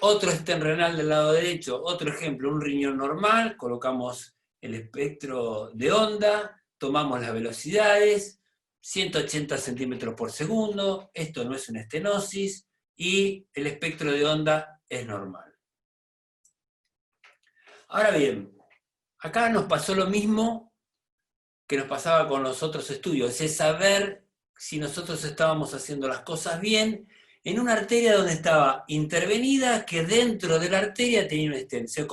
Otro stent renal del lado derecho, otro ejemplo, un riñón normal, colocamos el espectro de onda, tomamos las velocidades, 180 centímetros por segundo, esto no es una estenosis, y el espectro de onda es normal. Ahora bien, acá nos pasó lo mismo que nos pasaba con los otros estudios, es saber si nosotros estábamos haciendo las cosas bien en una arteria donde estaba intervenida, que dentro de la arteria tenía un stent. ¿Se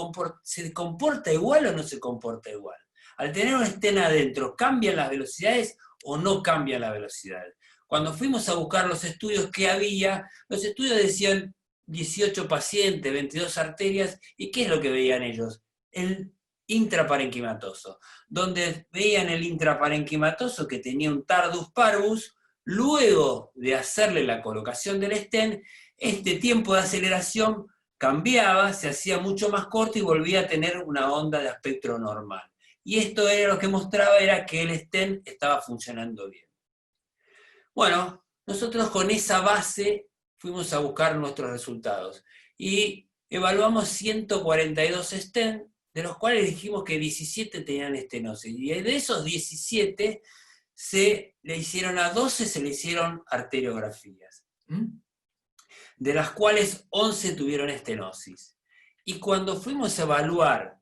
comporta igual o no se comporta igual? Al tener un stent adentro, ¿cambian las velocidades o no cambian las velocidades? Cuando fuimos a buscar los estudios que había, los estudios decían 18 pacientes, 22 arterias, ¿y qué es lo que veían ellos? El intraparenquimatoso, donde veían el intraparenquimatoso que tenía un tardus parvus. Luego de hacerle la colocación del stent, este tiempo de aceleración cambiaba, se hacía mucho más corto y volvía a tener una onda de espectro normal. Y esto era lo que mostraba, era que el stent estaba funcionando bien. Bueno, nosotros con esa base fuimos a buscar nuestros resultados y evaluamos 142 stents, de los cuales dijimos que 17 tenían estenosis. Y de esos 17, a 12 se le hicieron arteriografías, de las cuales 11 tuvieron estenosis. Y cuando fuimos a evaluar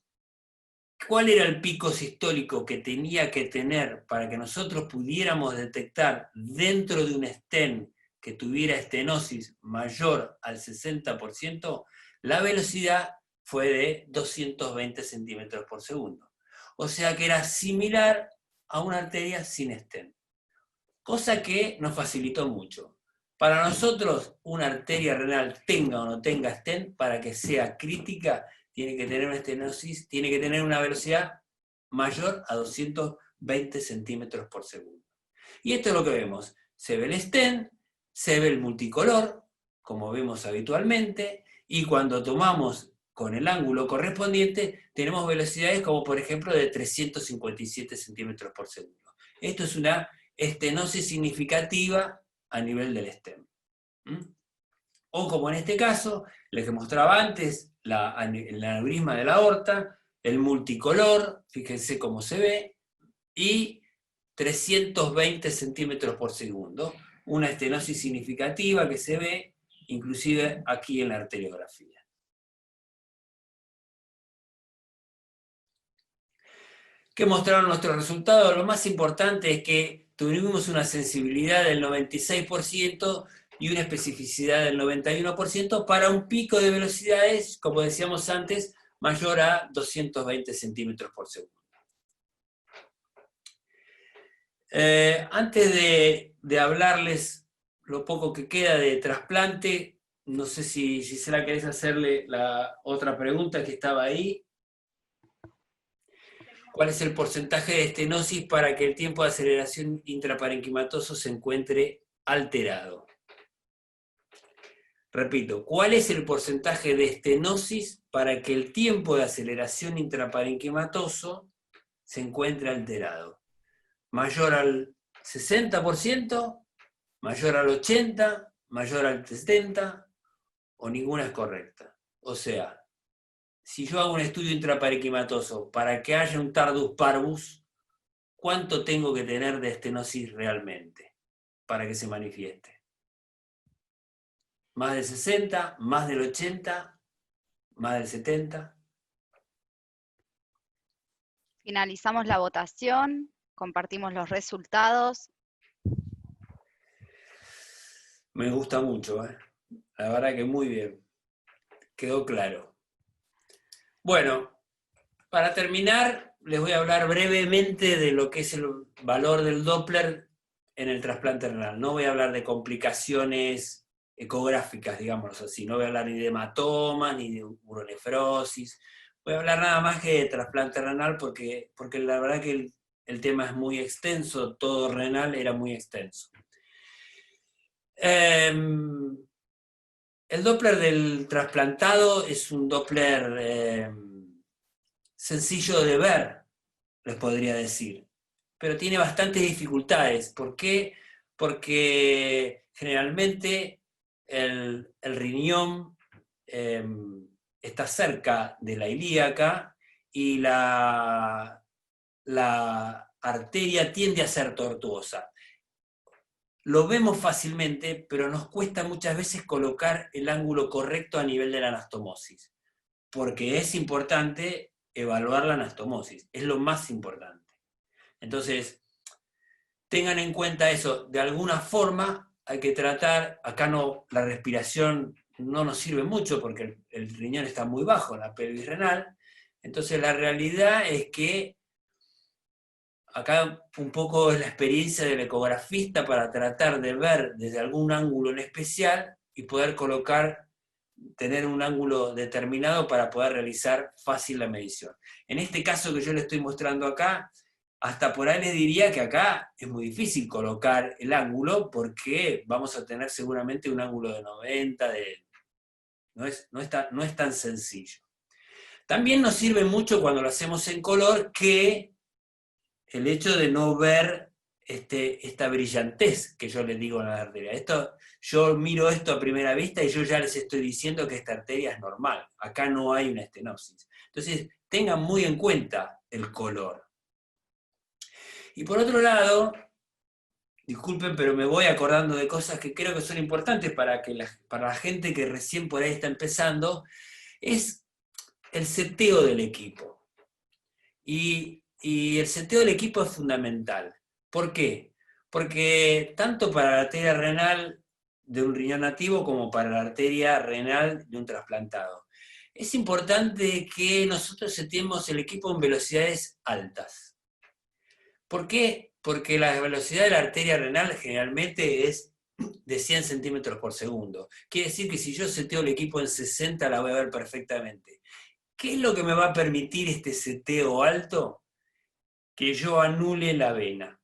cuál era el pico sistólico que tenía que tener para que nosotros pudiéramos detectar dentro de un stent que tuviera estenosis mayor al 60%, la velocidad fue de 220 centímetros por segundo. O sea que era similar a una arteria sin stent. Cosa que nos facilitó mucho. Para nosotros, una arteria renal tenga o no tenga stent, para que sea crítica, tiene que tener una estenosis, tiene que tener una velocidad mayor a 220 centímetros por segundo. Y esto es lo que vemos. Se ve el stent, se ve el multicolor, como vemos habitualmente, y cuando tomamos con el ángulo correspondiente, tenemos velocidades como por ejemplo de 357 centímetros por segundo. Esto es una estenosis significativa a nivel del stent. O como en este caso, les que mostraba antes, el aneurisma de la aorta, el multicolor, fíjense cómo se ve, y 320 centímetros por segundo, una estenosis significativa que se ve inclusive aquí en la arteriografía. ¿Qué mostraron nuestros resultados? Lo más importante es que tuvimos una sensibilidad del 96% y una especificidad del 91% para un pico de velocidades, como decíamos antes, mayor a 220 centímetros por segundo. Antes de hablarles lo poco que queda de trasplante, no sé si Gisela querés hacerle la otra pregunta que estaba ahí. ¿Cuál es el porcentaje de estenosis para que el tiempo de aceleración intraparenquimatoso se encuentre alterado? Repito, ¿cuál es el porcentaje de estenosis para que el tiempo de aceleración intraparenquimatoso se encuentre alterado? ¿Mayor al 60%? ¿Mayor al 80%? ¿Mayor al 70%? ¿O ninguna es correcta? O sea, si yo hago un estudio intraparenquimatoso para que haya un tardus parvus, ¿cuánto tengo que tener de estenosis realmente para que se manifieste? ¿Más del 60%? ¿Más del 80%? ¿Más del 70%? Finalizamos la votación, compartimos los resultados. Me gusta mucho, la verdad que muy bien. Quedó claro. Bueno, para terminar, les voy a hablar brevemente de lo que es el valor del Doppler en el trasplante renal. No voy a hablar de complicaciones ecográficas, digámoslo así. No voy a hablar ni de hematomas, ni de uronefrosis. Voy a hablar nada más que de trasplante renal porque la verdad que el tema es muy extenso, todo renal era muy extenso. El Doppler del trasplantado es un Doppler sencillo de ver. les podría decir, pero tiene bastantes dificultades. ¿Por qué? Porque generalmente el riñón está cerca de la ilíaca y la arteria tiende a ser tortuosa. Lo vemos fácilmente, pero nos cuesta muchas veces colocar el ángulo correcto a nivel de la anastomosis, porque es importante evaluar la anastomosis, es lo más importante. Entonces, tengan en cuenta eso, de alguna forma hay que tratar, acá no, la respiración no nos sirve mucho porque el riñón está muy bajo, la pelvis renal, entonces la realidad es que acá un poco es la experiencia del ecografista para tratar de ver desde algún ángulo en especial y poder colocar, tener un ángulo determinado para poder realizar fácil la medición. En este caso que yo le estoy mostrando acá, hasta por ahí les diría que acá es muy difícil colocar el ángulo porque vamos a tener seguramente un ángulo de 90, no es tan sencillo. También nos sirve mucho cuando lo hacemos en color que el hecho de no ver esta brillantez que yo les digo en la arteria. Yo miro esto a primera vista y yo ya les estoy diciendo que esta arteria es normal. Acá no hay una estenosis. Entonces, tengan muy en cuenta el color. Y por otro lado, disculpen, pero me voy acordando de cosas que creo que son importantes para la gente que recién por ahí está empezando, es el seteo del equipo. Y el seteo del equipo es fundamental. ¿Por qué? Porque tanto para la arteria renal de un riñón nativo como para la arteria renal de un trasplantado, es importante que nosotros seteemos el equipo en velocidades altas. ¿Por qué? Porque la velocidad de la arteria renal generalmente es de 100 centímetros por segundo. Quiere decir que si yo seteo el equipo en 60 la voy a ver perfectamente. ¿Qué es lo que me va a permitir este seteo alto? Que yo anule la vena.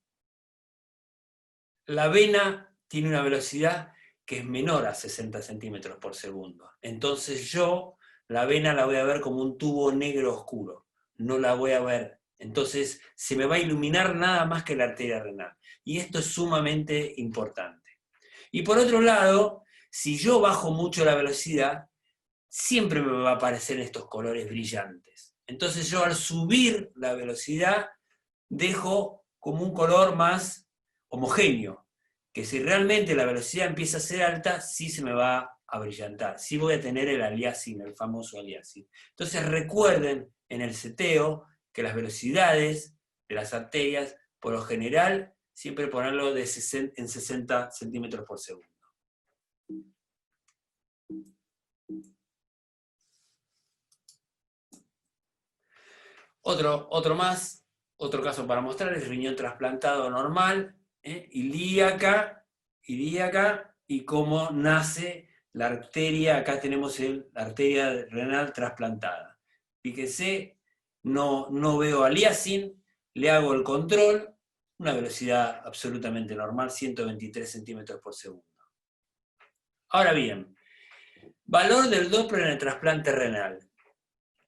La vena tiene una velocidad que es menor a 60 centímetros por segundo. Entonces yo la vena la voy a ver como un tubo negro oscuro. No la voy a ver. Entonces se me va a iluminar nada más que la arteria renal. Y esto es sumamente importante. Y por otro lado, si yo bajo mucho la velocidad, siempre me va a aparecer estos colores brillantes. Entonces yo al subir la velocidad dejo como un color más homogéneo, que si realmente la velocidad empieza a ser alta, sí se me va a brillantar, sí voy a tener el aliasing, el famoso aliasing. Entonces recuerden en el seteo que las velocidades de las arterias, por lo general, siempre ponerlo en 60 centímetros por segundo. Otro caso para mostrar es el riñón trasplantado normal, ilíaca, y cómo nace la arteria. Acá tenemos la arteria renal trasplantada. Fíjense, no veo aliasing, le hago el control, una velocidad absolutamente normal, 123 centímetros por segundo. Ahora bien, valor del Doppler en el trasplante renal.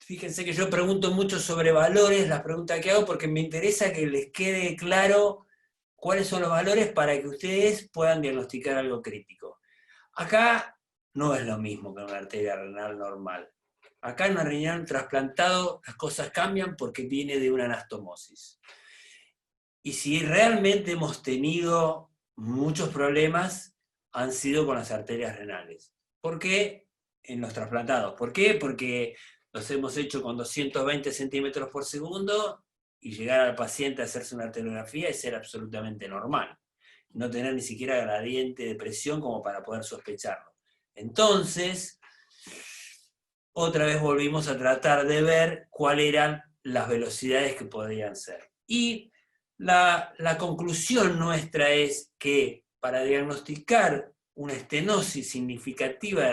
Fíjense que yo pregunto mucho sobre valores, las preguntas que hago, porque me interesa que les quede claro cuáles son los valores para que ustedes puedan diagnosticar algo crítico. Acá no es lo mismo que una arteria renal normal. Acá en un riñón trasplantado las cosas cambian porque viene de una anastomosis. Y si realmente hemos tenido muchos problemas, han sido con las arterias renales. ¿Por qué? En los trasplantados. ¿Por qué? Porque los hemos hecho con 220 centímetros por segundo y llegar al paciente a hacerse una arteriografía y ser absolutamente normal. No tener ni siquiera gradiente de presión como para poder sospecharlo. Entonces, otra vez volvimos a tratar de ver cuáles eran las velocidades que podían ser. Y la conclusión nuestra es que para diagnosticar una estenosis significativa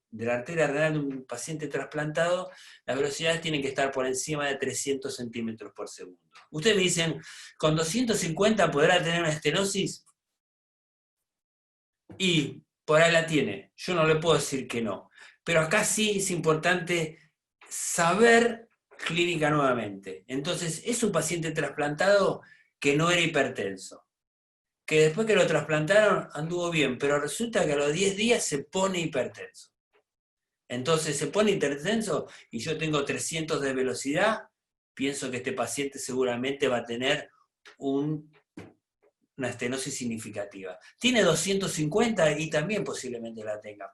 de la arteria renal de un paciente trasplantado, las velocidades tienen que estar por encima de 300 centímetros por segundo. Ustedes me dicen, ¿con 250 podrá tener una estenosis? Y por ahí la tiene. Yo no le puedo decir que no. Pero acá sí es importante saber clínica nuevamente. Entonces, es un paciente trasplantado que no era hipertenso, que después que lo trasplantaron anduvo bien, pero resulta que a los 10 días se pone hipertenso. Entonces se pone hipertenso y yo tengo 300 de velocidad, pienso que este paciente seguramente va a tener una estenosis significativa. Tiene 250 y también posiblemente la tenga.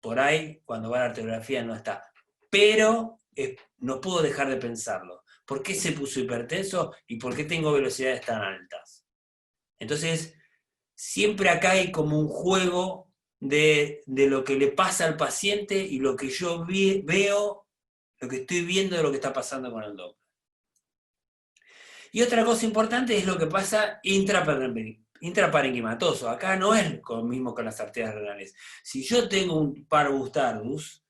Por ahí, cuando va a la arteriografía no está. Pero no puedo dejar de pensarlo. ¿Por qué se puso hipertenso y por qué tengo velocidades tan altas? Entonces, siempre acá hay como un juego de lo que le pasa al paciente y lo que yo veo, lo que estoy viendo de lo que está pasando con el Doppler. Y otra cosa importante es lo que pasa intraparenquimatoso. Acá no es lo mismo con las arterias renales. Si yo tengo un parvus tardus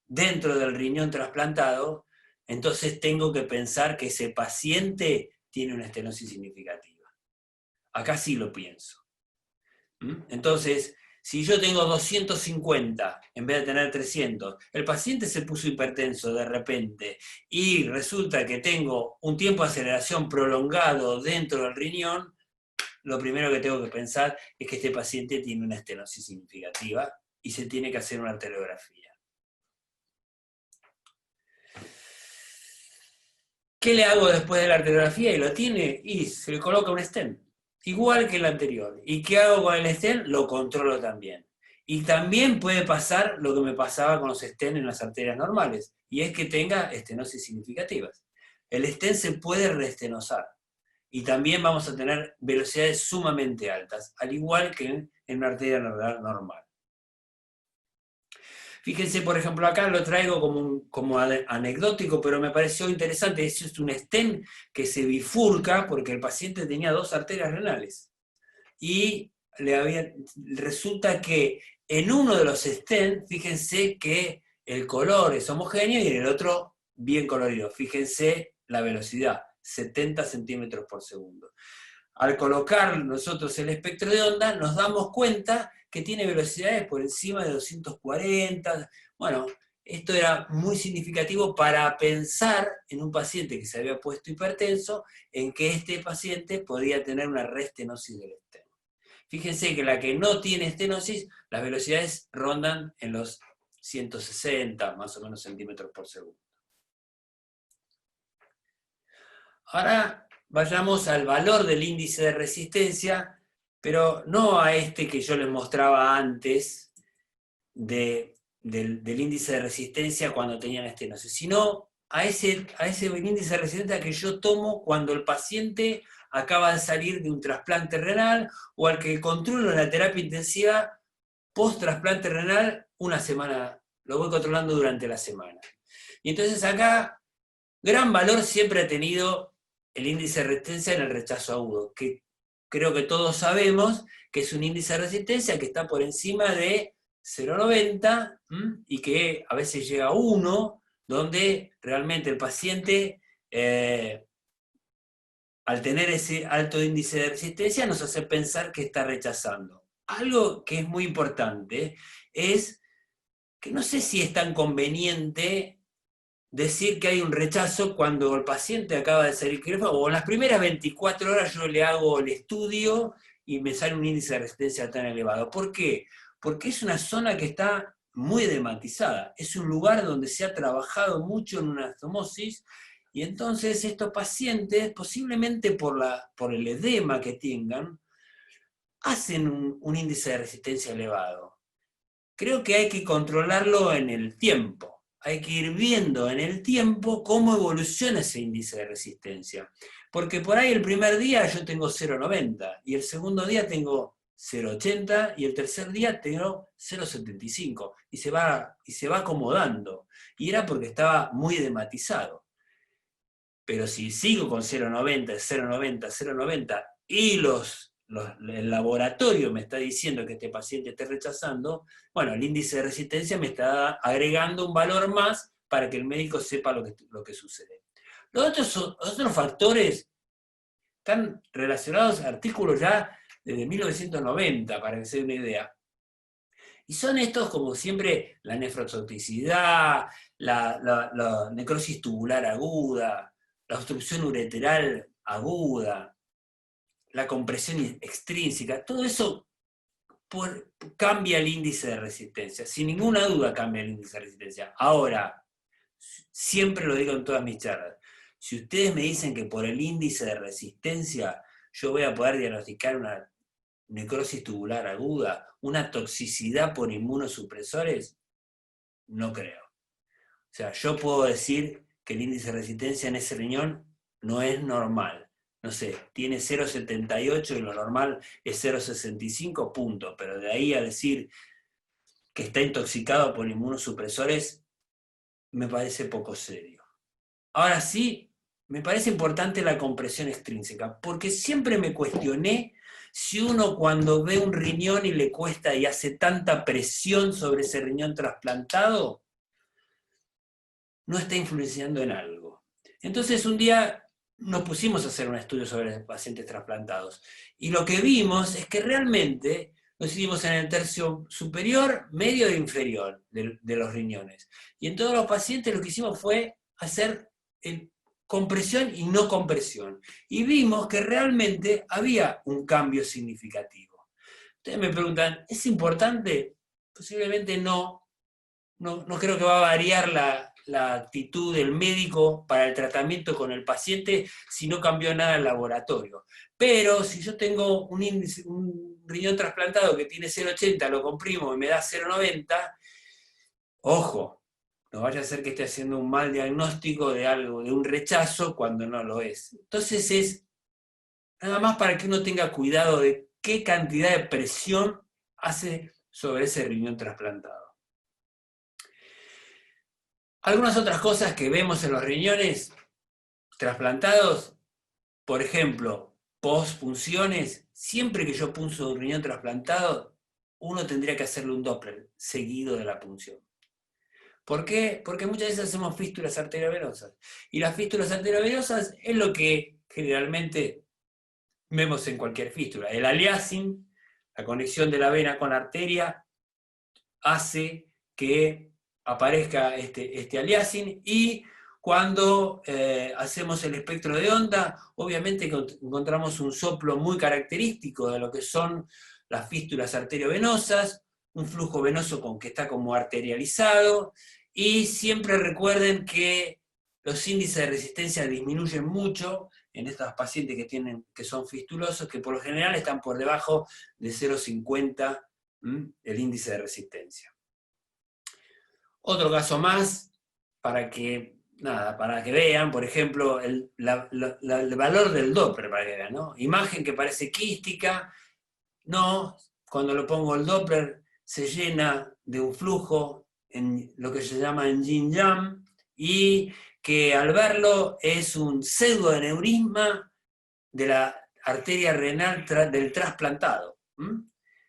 dentro del riñón trasplantado, entonces tengo que pensar que ese paciente tiene una estenosis significativa. Acá sí lo pienso. Entonces, si yo tengo 250 en vez de tener 300, el paciente se puso hipertenso de repente y resulta que tengo un tiempo de aceleración prolongado dentro del riñón, lo primero que tengo que pensar es que este paciente tiene una estenosis significativa y se tiene que hacer una arteriografía. ¿Qué le hago después de la arteriografía? Y lo tiene, y se le coloca un stent. Igual que el anterior. ¿Y qué hago con el stent? Lo controlo también. Y también puede pasar lo que me pasaba con los stents en las arterias normales, y es que tenga estenosis significativas. El stent se puede reestenosar, y también vamos a tener velocidades sumamente altas, al igual que en una arteria normal. Fíjense, por ejemplo, acá lo traigo como anecdótico, pero me pareció interesante. Es un stent que se bifurca porque el paciente tenía 2 arterias renales. Y resulta que en uno de los stents, fíjense que el color es homogéneo y en el otro bien colorido. Fíjense la velocidad, 70 centímetros por segundo. Al colocar nosotros el espectro de onda, nos damos cuenta que tiene velocidades por encima de 240. Bueno, esto era muy significativo para pensar en un paciente que se había puesto hipertenso, en que este paciente podía tener una reestenosis del esteno. Fíjense que la que no tiene estenosis, las velocidades rondan en los 160, más o menos, centímetros por segundo. Ahora vayamos al valor del índice de resistencia, pero no a este que yo les mostraba antes del índice de resistencia cuando tenían estenosis, sino a ese índice de resistencia que yo tomo cuando el paciente acaba de salir de un trasplante renal o al que controlo en la terapia intensiva post-trasplante renal una semana, lo voy controlando durante la semana. Y entonces acá, gran valor siempre ha tenido el índice de resistencia en el rechazo agudo, que creo que todos sabemos que es un índice de resistencia que está por encima de 0,90 y que a veces llega a 1, donde realmente el paciente, al tener ese alto índice de resistencia, nos hace pensar que está rechazando. Algo que es muy importante es que no sé si es tan conveniente decir que hay un rechazo cuando el paciente acaba de salir quirófano, o en las primeras 24 horas yo le hago el estudio y me sale un índice de resistencia tan elevado. ¿Por qué? Porque es una zona que está muy edematizada, es un lugar donde se ha trabajado mucho en una anastomosis, y entonces estos pacientes, posiblemente por el edema que tengan, hacen un índice de resistencia elevado. Creo que hay que controlarlo en el tiempo. Hay que ir viendo en el tiempo cómo evoluciona ese índice de resistencia. Porque por ahí el primer día yo tengo 0,90, y el segundo día tengo 0,80, y el tercer día tengo 0,75, y se va acomodando. Y era porque estaba muy edematizado. Pero si sigo con 0,90, 0,90, 0,90, y el laboratorio me está diciendo que este paciente esté rechazando, bueno, el índice de resistencia me está agregando un valor más para que el médico sepa lo que sucede. Los otros factores están relacionados a artículos ya desde 1990, para que se den una idea. Y son estos, como siempre, la nefrotoxicidad, la necrosis tubular aguda, la obstrucción ureteral aguda, la compresión extrínseca, todo eso cambia el índice de resistencia. Sin ninguna duda cambia el índice de resistencia. Ahora, siempre lo digo en todas mis charlas, si ustedes me dicen que por el índice de resistencia yo voy a poder diagnosticar una necrosis tubular aguda, una toxicidad por inmunosupresores, no creo. O sea, yo puedo decir que el índice de resistencia en ese riñón no es normal. No sé, tiene 0,78 y lo normal es 0,65, punto. Pero de ahí a decir que está intoxicado por inmunosupresores, me parece poco serio. Ahora sí, me parece importante la compresión extrínseca, porque siempre me cuestioné si uno cuando ve un riñón y le cuesta y hace tanta presión sobre ese riñón trasplantado, no está influenciando en algo. Entonces un día nos pusimos a hacer un estudio sobre pacientes trasplantados, y lo que vimos es que realmente lo hicimos en el tercio superior, medio e inferior de los riñones. Y en todos los pacientes lo que hicimos fue hacer compresión y no compresión. Y vimos que realmente había un cambio significativo. Ustedes me preguntan, ¿es importante? Posiblemente no. No creo que va a variar la actitud del médico para el tratamiento con el paciente si no cambió nada el laboratorio. Pero si yo tengo un riñón trasplantado que tiene 0,80, lo comprimo y me da 0,90, ojo, no vaya a ser que esté haciendo un mal diagnóstico de algo, de un rechazo, cuando no lo es. Entonces es nada más para que uno tenga cuidado de qué cantidad de presión hace sobre ese riñón trasplantado. Algunas otras cosas que vemos en los riñones trasplantados, por ejemplo, post-punciones, siempre que yo punzo un riñón trasplantado, uno tendría que hacerle un Doppler seguido de la punción. ¿Por qué? Porque muchas veces hacemos fístulas arteriovenosas. Y las fístulas arteriovenosas es lo que generalmente vemos en cualquier fístula. El aliasing, la conexión de la vena con la arteria, hace que aparezca este aliasing, y cuando hacemos el espectro de onda, obviamente encontramos un soplo muy característico de lo que son las fístulas arteriovenosas, un flujo venoso que está como arterializado, y siempre recuerden que los índices de resistencia disminuyen mucho en estos pacientes que son fistulosos, que por lo general están por debajo de 0,50 el índice de resistencia. Otro caso más, para que vean, por ejemplo, el valor del Doppler, para que vean, ¿no? Imagen que parece quística, no, cuando lo pongo el Doppler se llena de un flujo en lo que se llama en yin-yang, y que al verlo es un pseudoaneurisma de la arteria renal del trasplantado.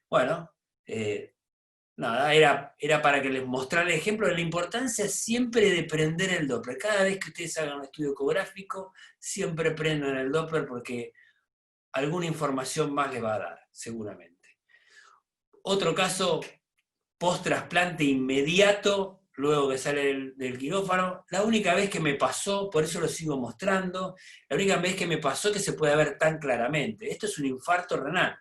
Bueno, era para que les mostrara el ejemplo de la importancia siempre de prender el Doppler. Cada vez que ustedes hagan un estudio ecográfico, siempre prendan el Doppler, porque alguna información más les va a dar, seguramente. Otro caso, post-trasplante inmediato, luego que sale del quirófano, la única vez que me pasó, por eso lo sigo mostrando, la única vez que me pasó que se puede ver tan claramente. Esto es un infarto renal.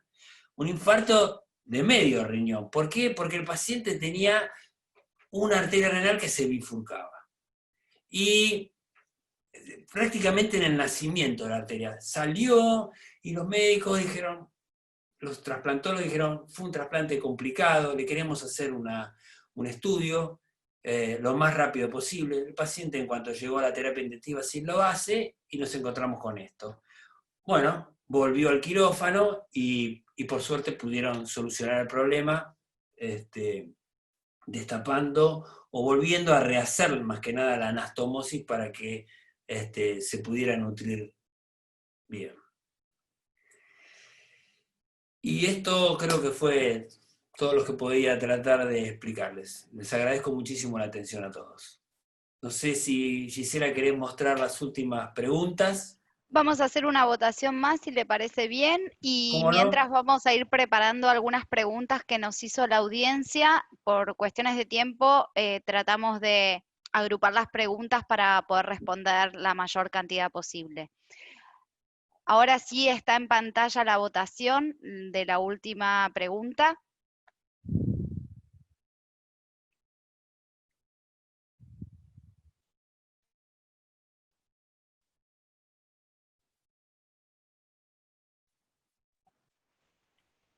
Un infarto de medio riñón. ¿Por qué? Porque el paciente tenía una arteria renal que se bifurcaba. Y prácticamente en el nacimiento de la arteria salió, y los médicos dijeron, los trasplantólogos dijeron, fue un trasplante complicado, le queremos hacer un estudio lo más rápido posible. El paciente, en cuanto llegó a la terapia intensiva, sí lo hace, y nos encontramos con esto. Bueno, volvió al quirófano y por suerte pudieron solucionar el problema, destapando o volviendo a rehacer más que nada la anastomosis para que se pudiera nutrir bien. Y esto creo que fue todo lo que podía tratar de explicarles. Les agradezco muchísimo la atención a todos. No sé si Gisela querés mostrar las últimas preguntas. Vamos a hacer una votación más, si le parece bien, y ¿Cómo no? mientras vamos a ir preparando algunas preguntas que nos hizo la audiencia. Por cuestiones de tiempo, tratamos de agrupar las preguntas para poder responder la mayor cantidad posible. Ahora sí está en pantalla la votación de la última pregunta.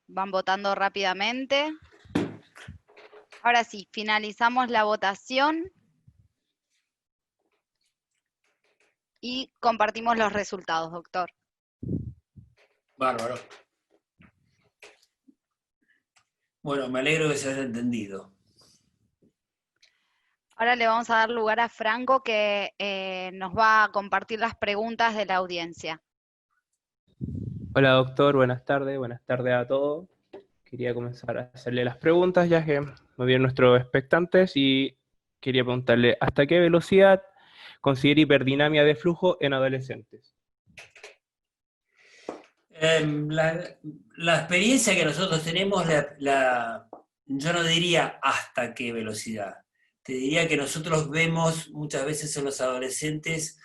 Van votando rápidamente. Ahora sí, finalizamos la votación y compartimos los resultados, doctor. Bárbaro. Bueno, me alegro que se haya entendido. Ahora le vamos a dar lugar a Franco, que nos va a compartir las preguntas de la audiencia. Hola doctor, buenas tardes a todos. Quería comenzar a hacerle las preguntas ya que nos vieron nuestros expectantes y quería preguntarle ¿hasta qué velocidad considera hiperdinamia de flujo en adolescentes? La experiencia que nosotros tenemos, yo no diría hasta qué velocidad. Te diría que nosotros vemos muchas veces en los adolescentes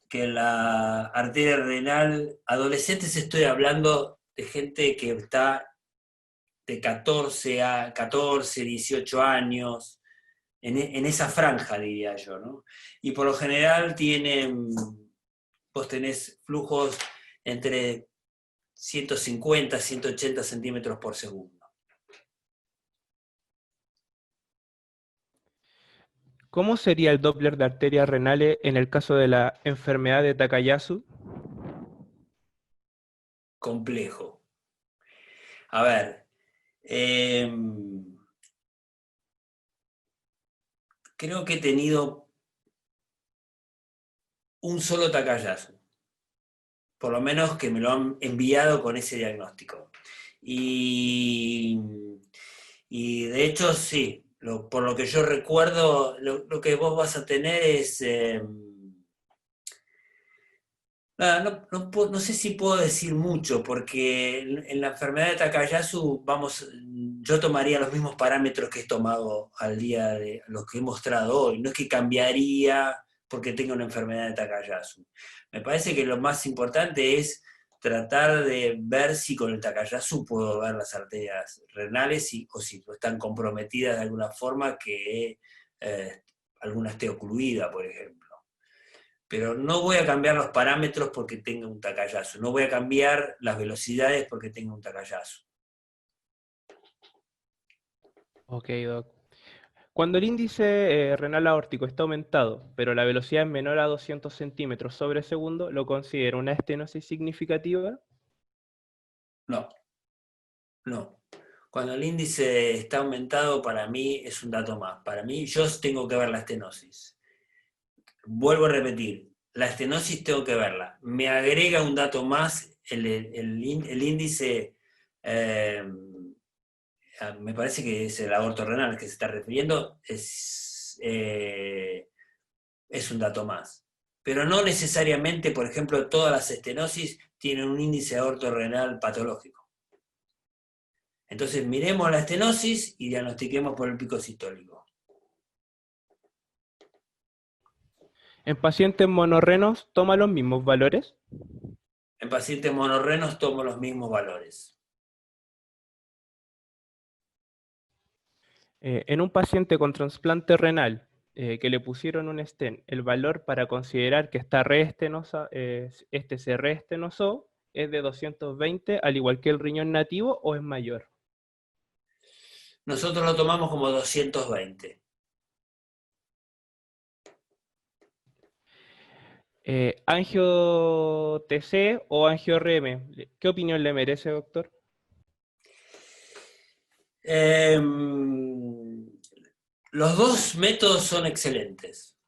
que la arteria renal, adolescentes estoy hablando de gente que está de 14, 18 años, en esa franja diría yo, ¿no? Y por lo general vos tenés flujos entre 150, 180 centímetros por segundo. ¿Cómo sería el Doppler de arterias renales en el caso de la enfermedad de Takayasu? Complejo. A ver, creo que he tenido un solo Takayasu, por lo menos que me lo han enviado con ese diagnóstico. Y de hecho sí, por lo que yo recuerdo, lo que vos vas a tener es... no sé si puedo decir mucho, porque en la enfermedad de Takayasu, yo tomaría los mismos parámetros que he tomado al día de los que he mostrado hoy. No es que cambiaría porque tenga una enfermedad de Takayasu. Me parece que lo más importante es tratar de ver si con el Takayasu puedo ver las arterias renales o si están comprometidas de alguna forma, que alguna esté ocluida, por ejemplo. Pero no voy a cambiar los parámetros porque tenga un Takayasu, no voy a cambiar las velocidades porque tenga un Takayasu. Ok, doc. Cuando el índice renal aórtico está aumentado, pero la velocidad es menor a 200 centímetros sobre segundo, ¿lo considera una estenosis significativa? No, no. Cuando el índice está aumentado, para mí es un dato más. Para mí, yo tengo que ver la estenosis. Vuelvo a repetir, la estenosis tengo que verla. Me agrega un dato más el índice, me parece que es el aborto renal que se está refiriendo, es un dato más. Pero no necesariamente, por ejemplo, todas las estenosis tienen un índice de aorto renal patológico. Entonces miremos la estenosis y diagnostiquemos por el pico sistólico. ¿En pacientes monorrenos toma los mismos valores? En pacientes monorrenos tomo los mismos valores. En un paciente con trasplante renal que le pusieron un stent, el valor para considerar que está reestenosa, este se reestenosó, es de 220, al igual que el riñón nativo, ¿o es mayor? Nosotros lo tomamos como 220. ¿Angio-TC o angio-RM? ¿Qué opinión le merece, doctor? Los dos métodos son excelentes.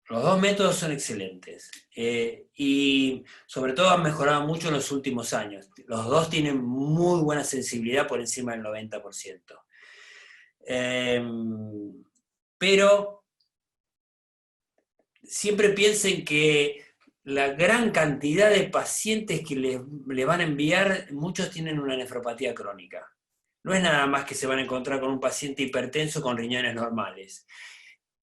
Los dos métodos son excelentes. Y sobre todo han mejorado mucho en los últimos años. Los dos tienen muy buena sensibilidad por encima del 90%. Pero siempre piensen que la gran cantidad de pacientes que le van a enviar, muchos tienen una nefropatía crónica. No es nada más que se van a encontrar con un paciente hipertenso con riñones normales.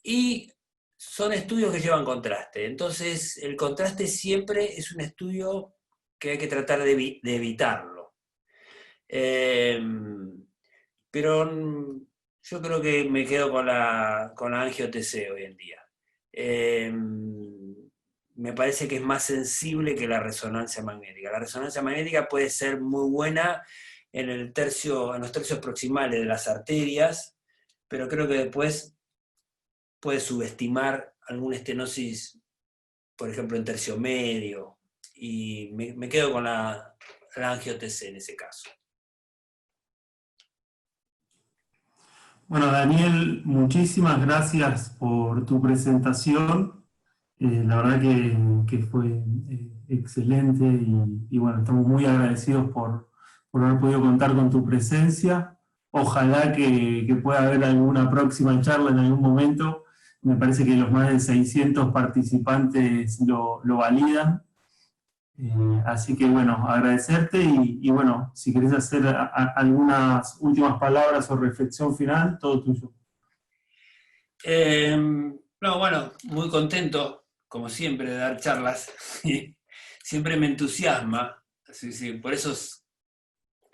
Y son estudios que llevan contraste. Entonces, el contraste siempre es un estudio que hay que tratar de evitarlo. Pero yo creo que me quedo con la angio-TC hoy en día. Me parece que es más sensible que la resonancia magnética. La resonancia magnética puede ser muy buena en los tercios proximales de las arterias, pero creo que después puede subestimar alguna estenosis, por ejemplo, en tercio medio, y me quedo con la angio-TC en ese caso. Bueno, Daniel, muchísimas gracias por tu presentación. La verdad que fue excelente y bueno, estamos muy agradecidos por haber podido contar con tu presencia. Ojalá que pueda haber alguna próxima charla en algún momento. Me parece que los más de 600 participantes lo validan. Así que bueno, agradecerte y bueno, si querés hacer algunas últimas palabras o reflexión final, todo tuyo. No, bueno, muy contento, como siempre, de dar charlas. Siempre me entusiasma. Sí, por eso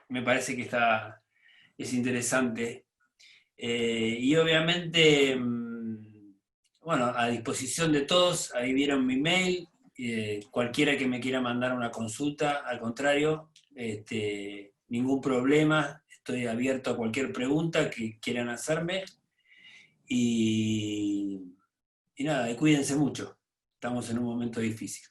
me parece que es interesante. Y obviamente, bueno, a disposición de todos, ahí vieron mi mail. Cualquiera que me quiera mandar una consulta, al contrario, ningún problema, estoy abierto a cualquier pregunta que quieran hacerme, y nada, cuídense mucho, estamos en un momento difícil.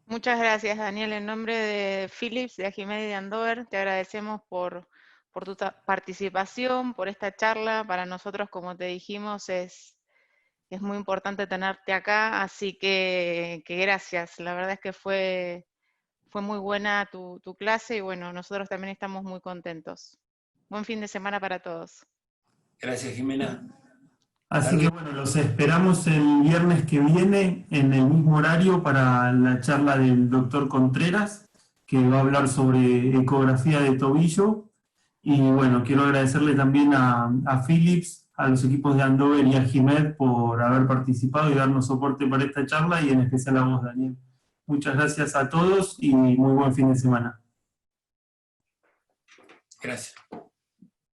Muchas gracias, Daniel. En nombre de Philips, de Agimed y de Andover, te agradecemos por tu participación, por esta charla. Para nosotros, como te dijimos, es muy importante tenerte acá, así que gracias. La verdad es que fue muy buena tu clase y bueno, nosotros también estamos muy contentos. Buen fin de semana para todos. Gracias, Jimena. Así que bueno, los esperamos el viernes que viene en el mismo horario para la charla del doctor Contreras, que va a hablar sobre ecografía de tobillo. Y bueno, quiero agradecerle también a Philips, a los equipos de Andover y a Jimed por haber participado y darnos soporte para esta charla, y en especial a vos, Daniel. Muchas gracias a todos y muy buen fin de semana. Gracias.